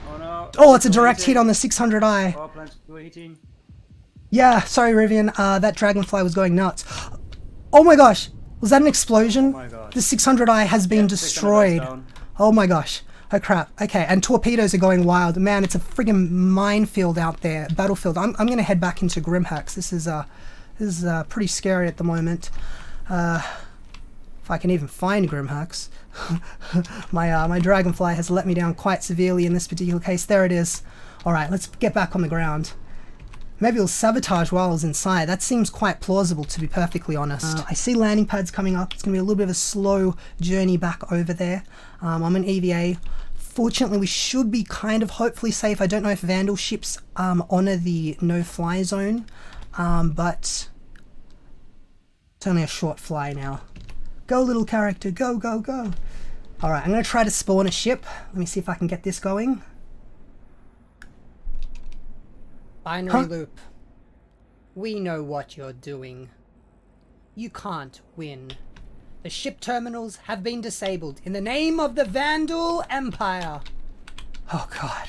Oh no. Oh, it's a direct hit on the 600i. Power plant overheating. Yeah, sorry, Rivian. That dragonfly was going nuts. Oh my gosh, was that an explosion? Oh my gosh. The 600i has been destroyed. Oh my gosh. Oh crap. Okay, and torpedoes are going wild. Man, it's a friggin' minefield out there, battlefield. I'm gonna head back into Grimhex. This is pretty scary at the moment. If I can even find Grimhex. my dragonfly has let me down quite severely in this particular case. There it is. Alright, let's get back on the ground. Maybe it'll sabotage while I was inside. That seems quite plausible, to be perfectly honest. I see landing pads coming up. It's going to be a little bit of a slow journey back over there. I'm an EVA. Fortunately, we should be kind of hopefully safe. I don't know if vanduul ships honor the no-fly zone, but it's only a short fly now. Go, little character. Go, go, go. Alright, I'm going to try to spawn a ship. Let me see if I can get this going. BinaryLoop. We know what you're doing. You can't win. The ship terminals have been disabled in the name of the Vanduul Empire. Oh god.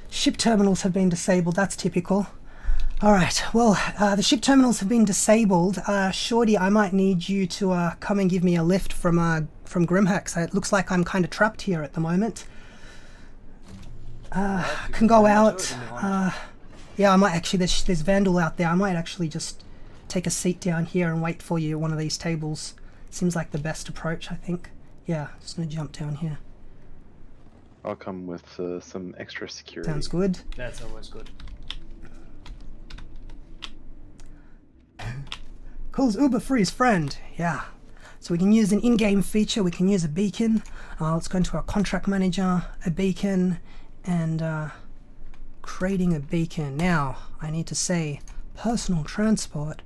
Ship terminals have been disabled, that's typical. Alright, well, the ship terminals have been disabled. Shorty, I might need you to come and give me a lift from Grimhex. It looks like I'm kind of trapped here at the moment. Can go out. Yeah, I might actually, there's vanduul out there. I might actually just take a seat down here and wait for you at one of these tables. Seems like the best approach, I think. Yeah, just gonna jump down here. I'll come with some extra security. Sounds good. That's always good. Calls Uber for his friend. Yeah. So we can use an in-game feature. We can use a beacon. Let's go into our contract manager, a beacon, and creating a beacon. Now I need to say personal transport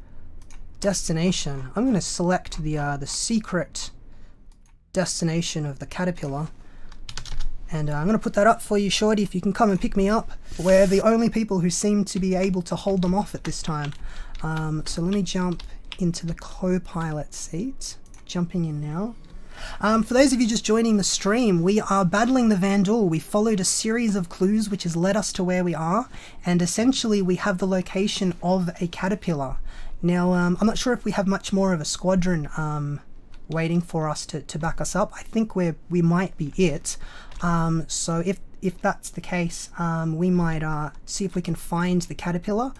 destination. I'm going to select the secret destination of the caterpillar, and I'm going to put that up for you, Shorty, if you can come and pick me up. We're the only people who seem to be able to hold them off at this time. So let me jump into the co-pilot seat. Jumping in now. For those of you just joining the stream, we are battling the vanduul. We followed a series of clues which has led us to where we are, and essentially we have the location of a caterpillar. Now, I'm not sure if we have much more of a squadron waiting for us to back us up. I think we might be it. So if that's the case, we might see if we can find the caterpillar.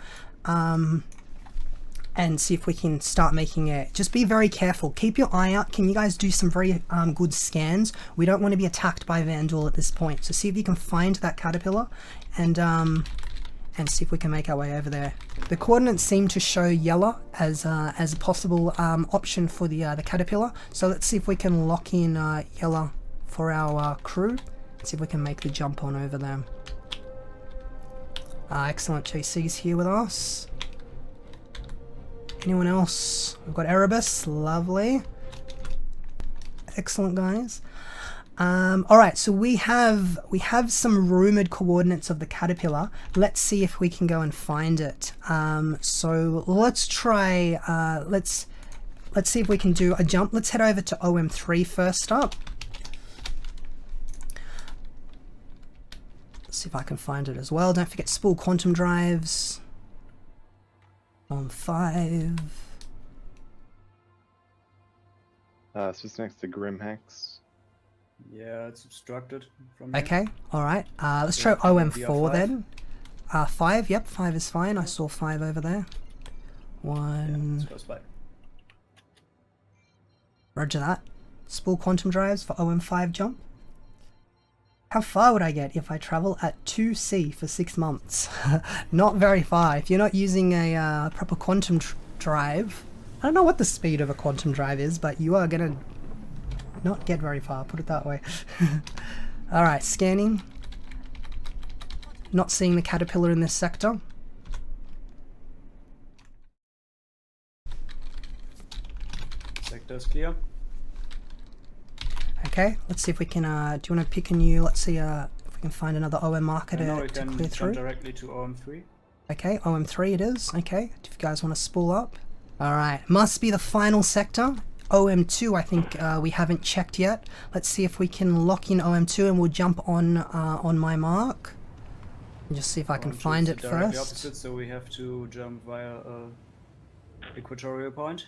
And see if we can start making it. Just be very careful. Keep your eye out. Can you guys do some very good scans? We don't want to be attacked by vanduul at this point. So see if you can find that caterpillar, and see if we can make our way over there. The coordinates seem to show yellow as a possible option for the caterpillar. So let's see if we can lock in yellow for our crew. See if we can make the jump on over there. Excellent. JC's here with us. Anyone else? We've got Erebus. Lovely. Excellent, guys. All right, so we have some rumored coordinates of the caterpillar. Let's see if we can go and find it. So let's try. Let's see if we can do a jump. Let's head over to OM3 first up. Let's see if I can find it as well. Don't forget spool quantum drives. On 5. So it's next to Grimhex. Yeah, it's obstructed from here. Okay, alright. Let's try OM4 then. 5, yep, 5 is fine. I saw 5 over there. 1. It's close by. Roger that. Spool quantum drives for OM5 jump. How far would I get if I travel at 2C for 6 months? Not very far. If you're not using a proper quantum drive, I don't know what the speed of a quantum drive is, but you are gonna not get very far, put it that way. Alright, scanning. Not seeing the caterpillar in this sector. Sector's clear. Okay, let's see if we can, do you want to pick a new, let's see if we can find another OM marker No, we to can clear jump through. directly to OM3. Okay, OM3 it is. Okay, if you guys want to spool up. Alright, must be the final sector. OM2 I think we haven't checked yet. Let's see if we can lock in OM2 and we'll jump on my mark. And just see if I can OM2 find is it directly first. opposite, so we have to jump via a equatorial point.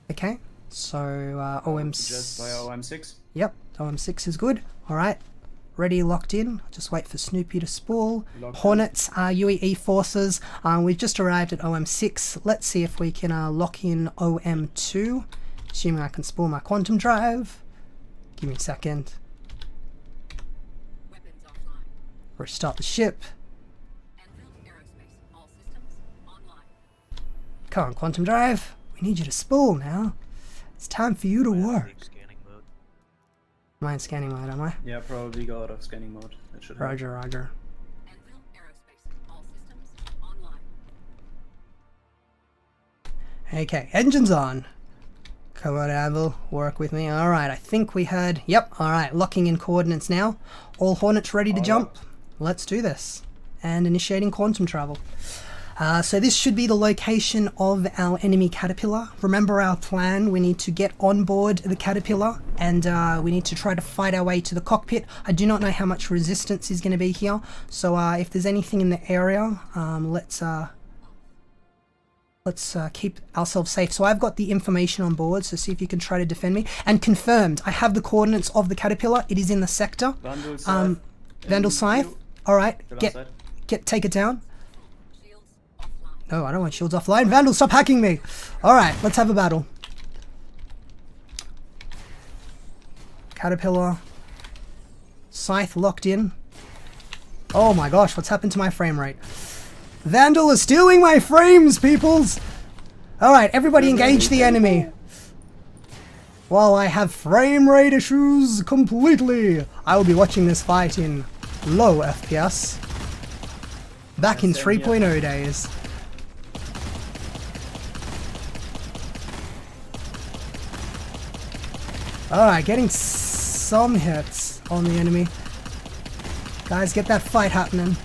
Okay, so Just via OM6. Yep, OM6 is good. Alright, ready, locked in. Just wait for Snoopy to spool. Locked in. Hornets, UEE forces. We've just arrived at OM6. Let's see if we can lock in OM2. Assuming I can spool my quantum drive. Give me a second. Weapons offline. Restart the ship. Anfield Aerospace. All systems online. Come on, quantum drive. We need you to spool now. It's time for you to work. Am I in scanning mode, am I? Yeah, probably go out of scanning mode. That should help. Roger, roger. Anfield Aerospace. All systems online. Okay, engines on. Come on, Anvil, work with me. Alright, I think we heard... Yep, alright, locking in coordinates now. All Hornets ready to jump. Let's do this. And initiating quantum travel. So this should be the location of our enemy caterpillar. Remember our plan, we need to get on board the caterpillar and we need to try to fight our way to the cockpit. I do not know how much resistance is going to be here, so if there's anything in the area, let's keep ourselves safe. So I've got the information on board, so see if you can try to defend me. And confirmed, I have the coordinates of the caterpillar. It is in the sector. Vanduul scythe. Vandal Scythe. Alright, Still outside. take it down. Shields offline. No, I don't want shields offline. Vandal, stop hacking me! Alright, let's have a battle. Caterpillar. Scythe locked in. Oh my gosh, what's happened to my frame rate? Vandal is stealing my frames, peoples! Alright, everybody engage the enemy. While I have frame rate issues completely, I will be watching this fight in low FPS. Back in 3.0 days. Alright, getting some hits on the enemy. Guys, get that fight happening.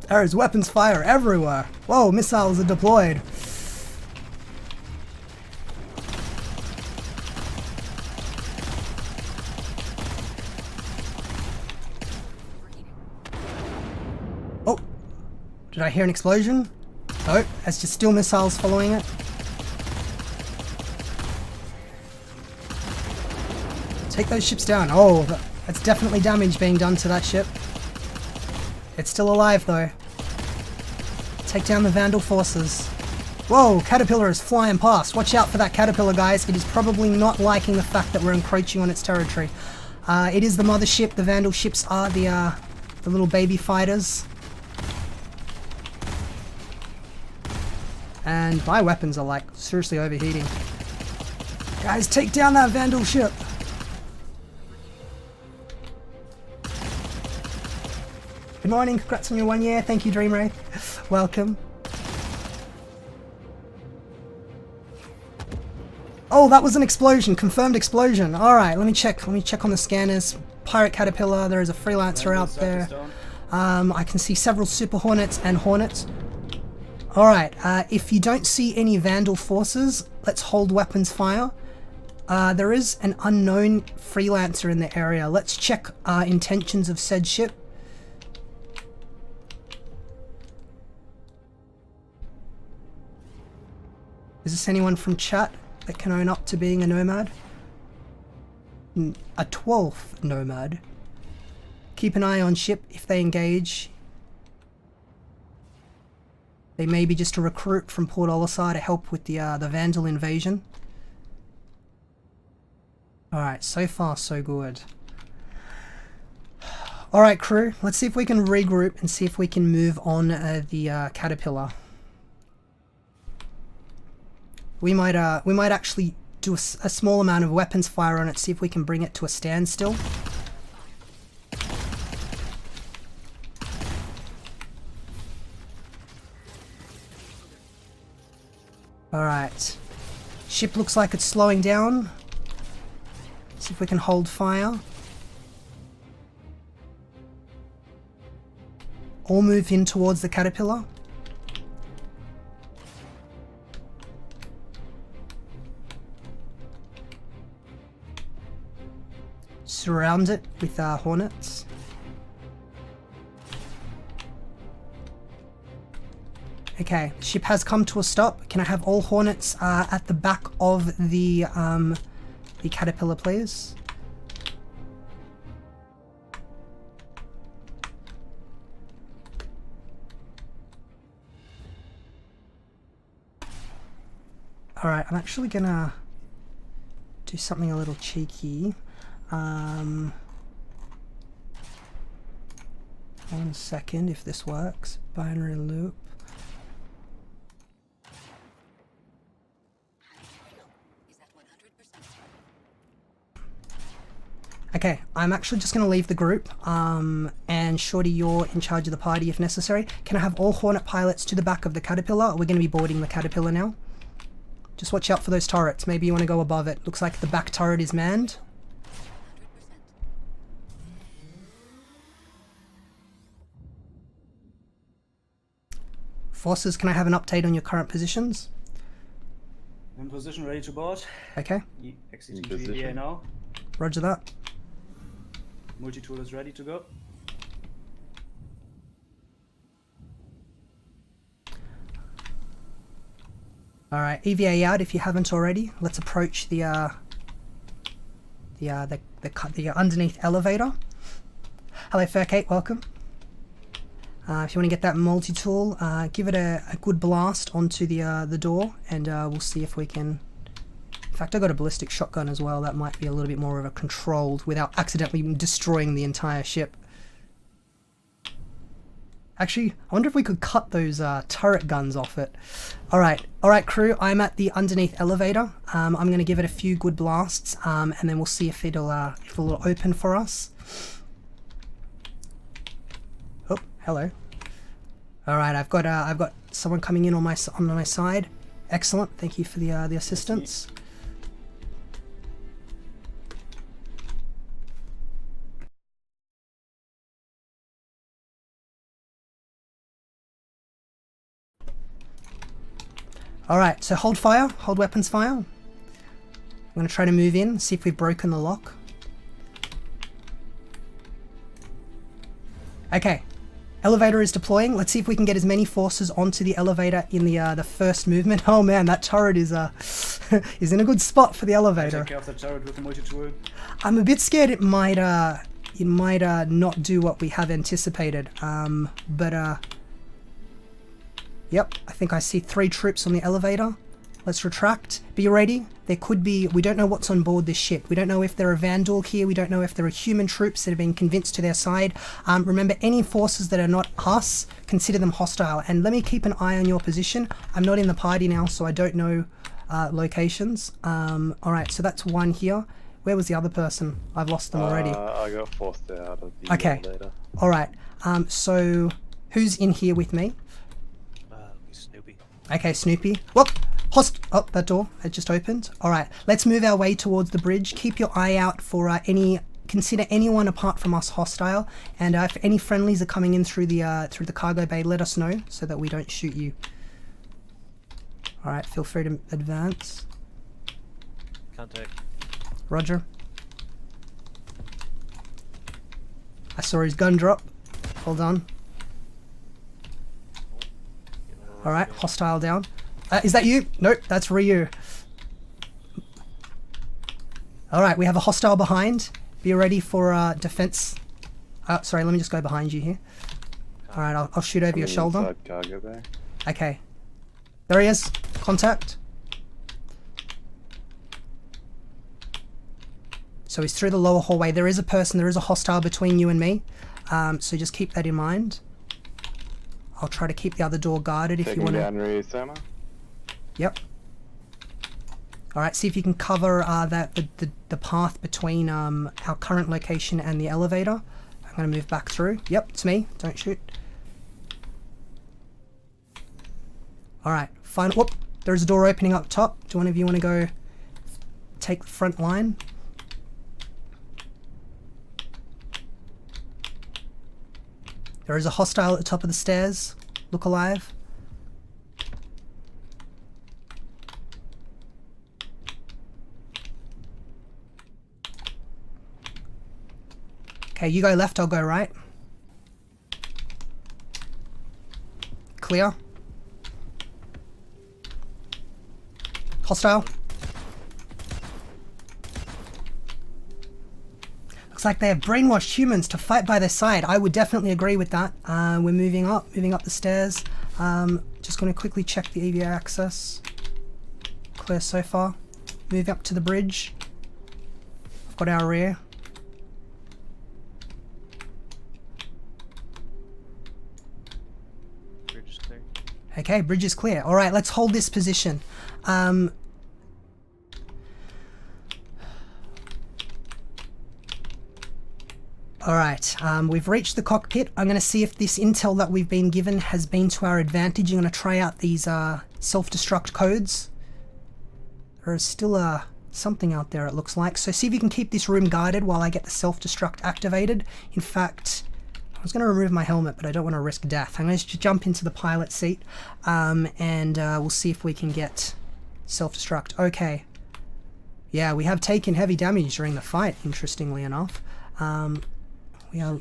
There is weapons fire everywhere. Whoa, missiles are deployed. Oh, did I hear an explosion? Oh, that's just still missiles following it. Take those ships down. Oh, that's definitely damage being done to that ship. It's still alive though. Take down the Vandal forces. Whoa, Caterpillar is flying past. Watch out for that Caterpillar, guys. It is probably not liking the fact that we're encroaching on its territory. It is the mothership. The Vandal ships are the little baby fighters. And my weapons are like seriously overheating. Guys, take down that Vandal ship. Good morning, congrats on your 1 year. Thank you, Dreamray. Welcome. Oh, that was an explosion. Confirmed explosion. All right, let me check. Let me check on the scanners. Pirate Caterpillar. There is a freelancer out there. I can see several Super Hornets and Hornets. All right. If you don't see any Vandal forces, let's hold weapons fire. There is an unknown freelancer in the area. Let's check intentions of said ship. Is this anyone from chat that can own up to being a nomad? A 12th nomad. Keep an eye on ship if they engage. They may be just a recruit from Port Olisar to help with the Vandal invasion. Alright, so far so good. Alright crew, let's see if we can regroup and see if we can move on the Caterpillar. We might actually do a small amount of weapons fire on it, see if we can bring it to a standstill. Alright. Ship looks like it's slowing down. See if we can hold fire. All move in towards the Caterpillar. Surround it with Hornets. Okay, ship has come to a stop. Can I have all Hornets at the back of the Caterpillar, please? Alright, I'm actually gonna do something a little cheeky. 1 second, if this works. BinaryLoop. Okay, I'm actually just going to leave the group, and Shorty, you're in charge of the party if necessary. Can I have all Hornet pilots to the back of the Caterpillar? We're going to be boarding the Caterpillar now. Just watch out for those turrets. Maybe you want to go above it. Looks like the back turret is manned. Forces, can I have an update on your current positions? In position, ready to board. Okay. Exiting GVA now. Roger that. Multi-tool is ready to go. Alright, EVA out if you haven't already. Let's approach the underneath elevator. Hello Furcate, welcome. If you want to get that multi-tool, give it a good blast onto the door, and we'll see if we can... In fact, I got a ballistic shotgun as well. That might be a little bit more of a controlled without accidentally destroying the entire ship. Actually, I wonder if we could cut those turret guns off it. Alright, crew, I'm at the underneath elevator. I'm going to give it a few good blasts, and then we'll see if it'll open for us. Oh, hello. Alright, I've got someone coming in on my side. Excellent, thank you for the assistance. Alright, so hold fire, hold weapons fire. I'm going to try to move in, see if we've broken the lock. Okay, elevator is deploying. Let's see if we can get as many forces onto the elevator in the first movement. Oh man, that turret is is in a good spot for the elevator. Take care of the turret with the multi-tool. I'm a bit scared it might not do what we have anticipated. Yep, I think I see 3 troops on the elevator. Let's retract. Be ready. There could be... We don't know what's on board this ship. We don't know if there are vanduul here. We don't know if there are human troops that have been convinced to their side. Remember, any forces that are not us, consider them hostile. And let me keep an eye on your position. I'm not in the party now, so I don't know locations. Alright, so that's one here. Where was the other person? I've lost them already. I got forced out of the elevator. Alright, so who's in here with me? Snoopy. Okay, Snoopy. Well, Oh, that door had just opened. All right, let's move our way towards the bridge. Keep your eye out for consider anyone apart from us hostile, and if any friendlies are coming in through the cargo bay, let us know so that we don't shoot you. All right, feel free to advance. Contact. Roger. I saw his gun drop. Hold on. All right, hostile down. Is that you? Nope, that's Ryu. All right, we have a hostile behind. Be ready for defense. Sorry, let me just go behind you here. All right, I'll shoot over your shoulder. Cargo bay. Okay. There he is. Contact. So he's through the lower hallway. There is a person, there is a hostile between you and me. So just keep that in mind. I'll try to keep the other door guarded if you want to. Yep. Alright, see if you can cover the path between our current location and the elevator. I'm going to move back through. Yep, it's me. Don't shoot. Alright, final. Whoop! There's a door opening up top. Do one of you want to go take the front line? There is a hostile at the top of the stairs. Look alive. Okay, you go left, I'll go right. Clear. Hostile. Looks like they have brainwashed humans to fight by their side. I would definitely agree with that. We're moving up the stairs. Just going to quickly check the EVA access. Clear so far. Move up to the bridge. I've got our rear. Bridge is clear. Okay, bridge is clear. All right, let's hold this position. Alright, we've reached the cockpit. I'm going to see if this intel that we've been given has been to our advantage. I'm going to try out these self-destruct codes. There is still something out there, it looks like. So see if you can keep this room guarded while I get the self-destruct activated. In fact, I was going to remove my helmet, but I don't want to risk death. I'm going to jump into the pilot seat, and we'll see if we can get self-destruct. Okay. Yeah, we have taken heavy damage during the fight, interestingly enough. We are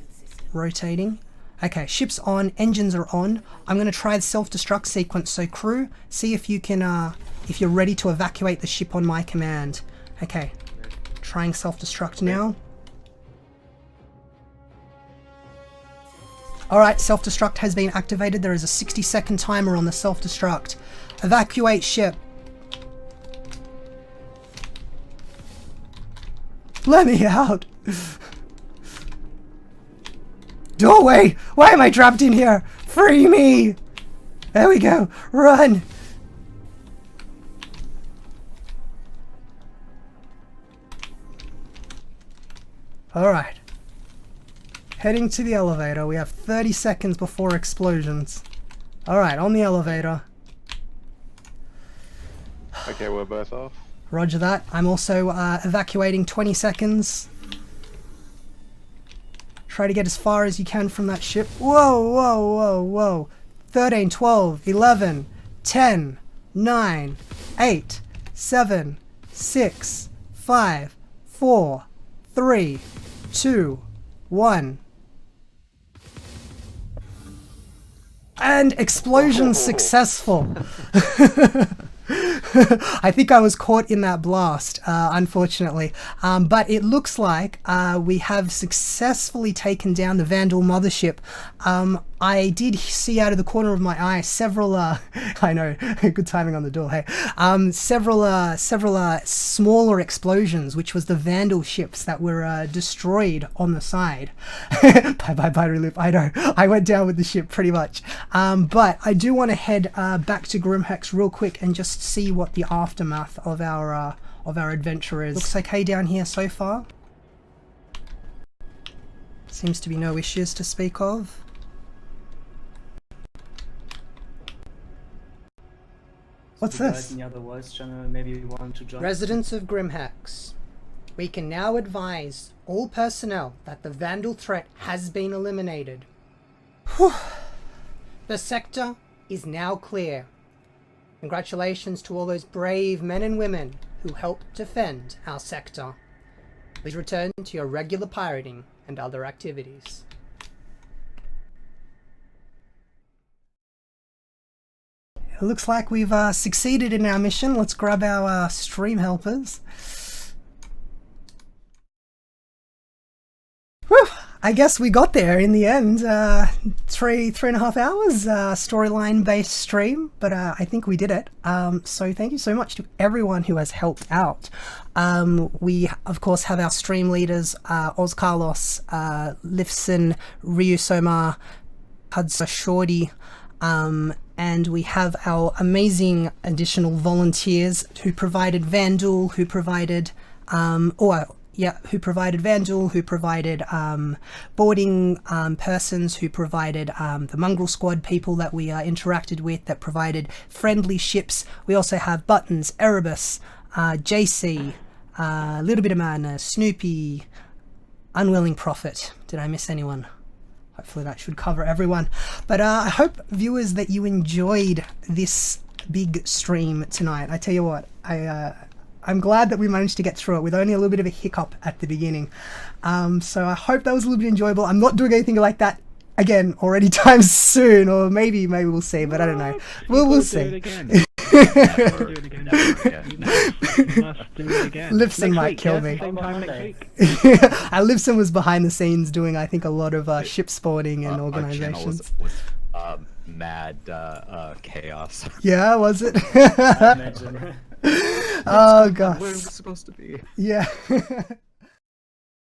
rotating. Okay, ship's on, engines are on. I'm going to try the self-destruct sequence. So crew, see if you can, if you're ready to evacuate the ship on my command. Okay, trying self-destruct now. Alright, self-destruct has been activated. There is a 60-second timer on the self-destruct. Evacuate ship. Let me out! Doorway! Why am I trapped in here? Free me! There we go. Run! Alright. Heading to the elevator. We have 30 seconds before explosions. Alright, on the elevator. Okay, we're both off. Roger that. I'm also evacuating 20 seconds. Try to get as far as you can from that ship. Whoa, whoa, whoa, whoa. 13, 12, 11, 10, 9, 8, 7, 6, 5, 4, 3, 2, 1. And explosion successful. I think I was caught in that blast, unfortunately. But it looks like we have successfully taken down the Vanduul mothership. I did see out of the corner of my eye several, I know, good timing on the door, hey, several smaller explosions, which was the Vanduul ships that were destroyed on the side. Bye, BinaryLoop, I know, I went down with the ship pretty much. But I do want to head back to Grimhex real quick and just see what the aftermath of our adventure is. Looks okay down here so far. Seems to be no issues to speak of. What's you guys this? in the other voice channel maybe want to join. Residents of Grimhex, we can now advise all personnel that the Vandal threat has been eliminated. The sector is now clear. Congratulations to all those brave men and women who helped defend our sector. Please return to your regular pirating and other activities. It looks like we've succeeded in our mission. Let's grab our stream helpers. Whew, I guess we got there in the end. 3.5 hours storyline based stream, but I think we did it. So thank you so much to everyone who has helped out. We of course have our stream leaders, Oz Carlos, Lifson, Ryu Somar, Hudsa Shorty, and we have our amazing additional volunteers who provided vanduul, who provided vanduul, who provided boarding persons, who provided the Mongrel Squad people that we interacted with, that provided friendly ships. We also have Buttons, Erebus, JC, Little Bit of Madness, Snoopy, Unwilling Prophet. Did I miss anyone? Hopefully that should cover everyone. But I hope, viewers, that you enjoyed this big stream tonight. I tell you what, I'm glad that we managed to get through it with only a little bit of a hiccup at the beginning. So I hope that was a little bit enjoyable. I'm not doing anything like that again or anytime soon, or maybe we'll see, but I don't know. We'll see. Lifson might kill me. Lifson was behind the scenes doing, I think, a lot of ship spawning and organizations. Was mad chaos. Yeah, was it? I imagine. Oh gosh. Where are we supposed to be? Yeah.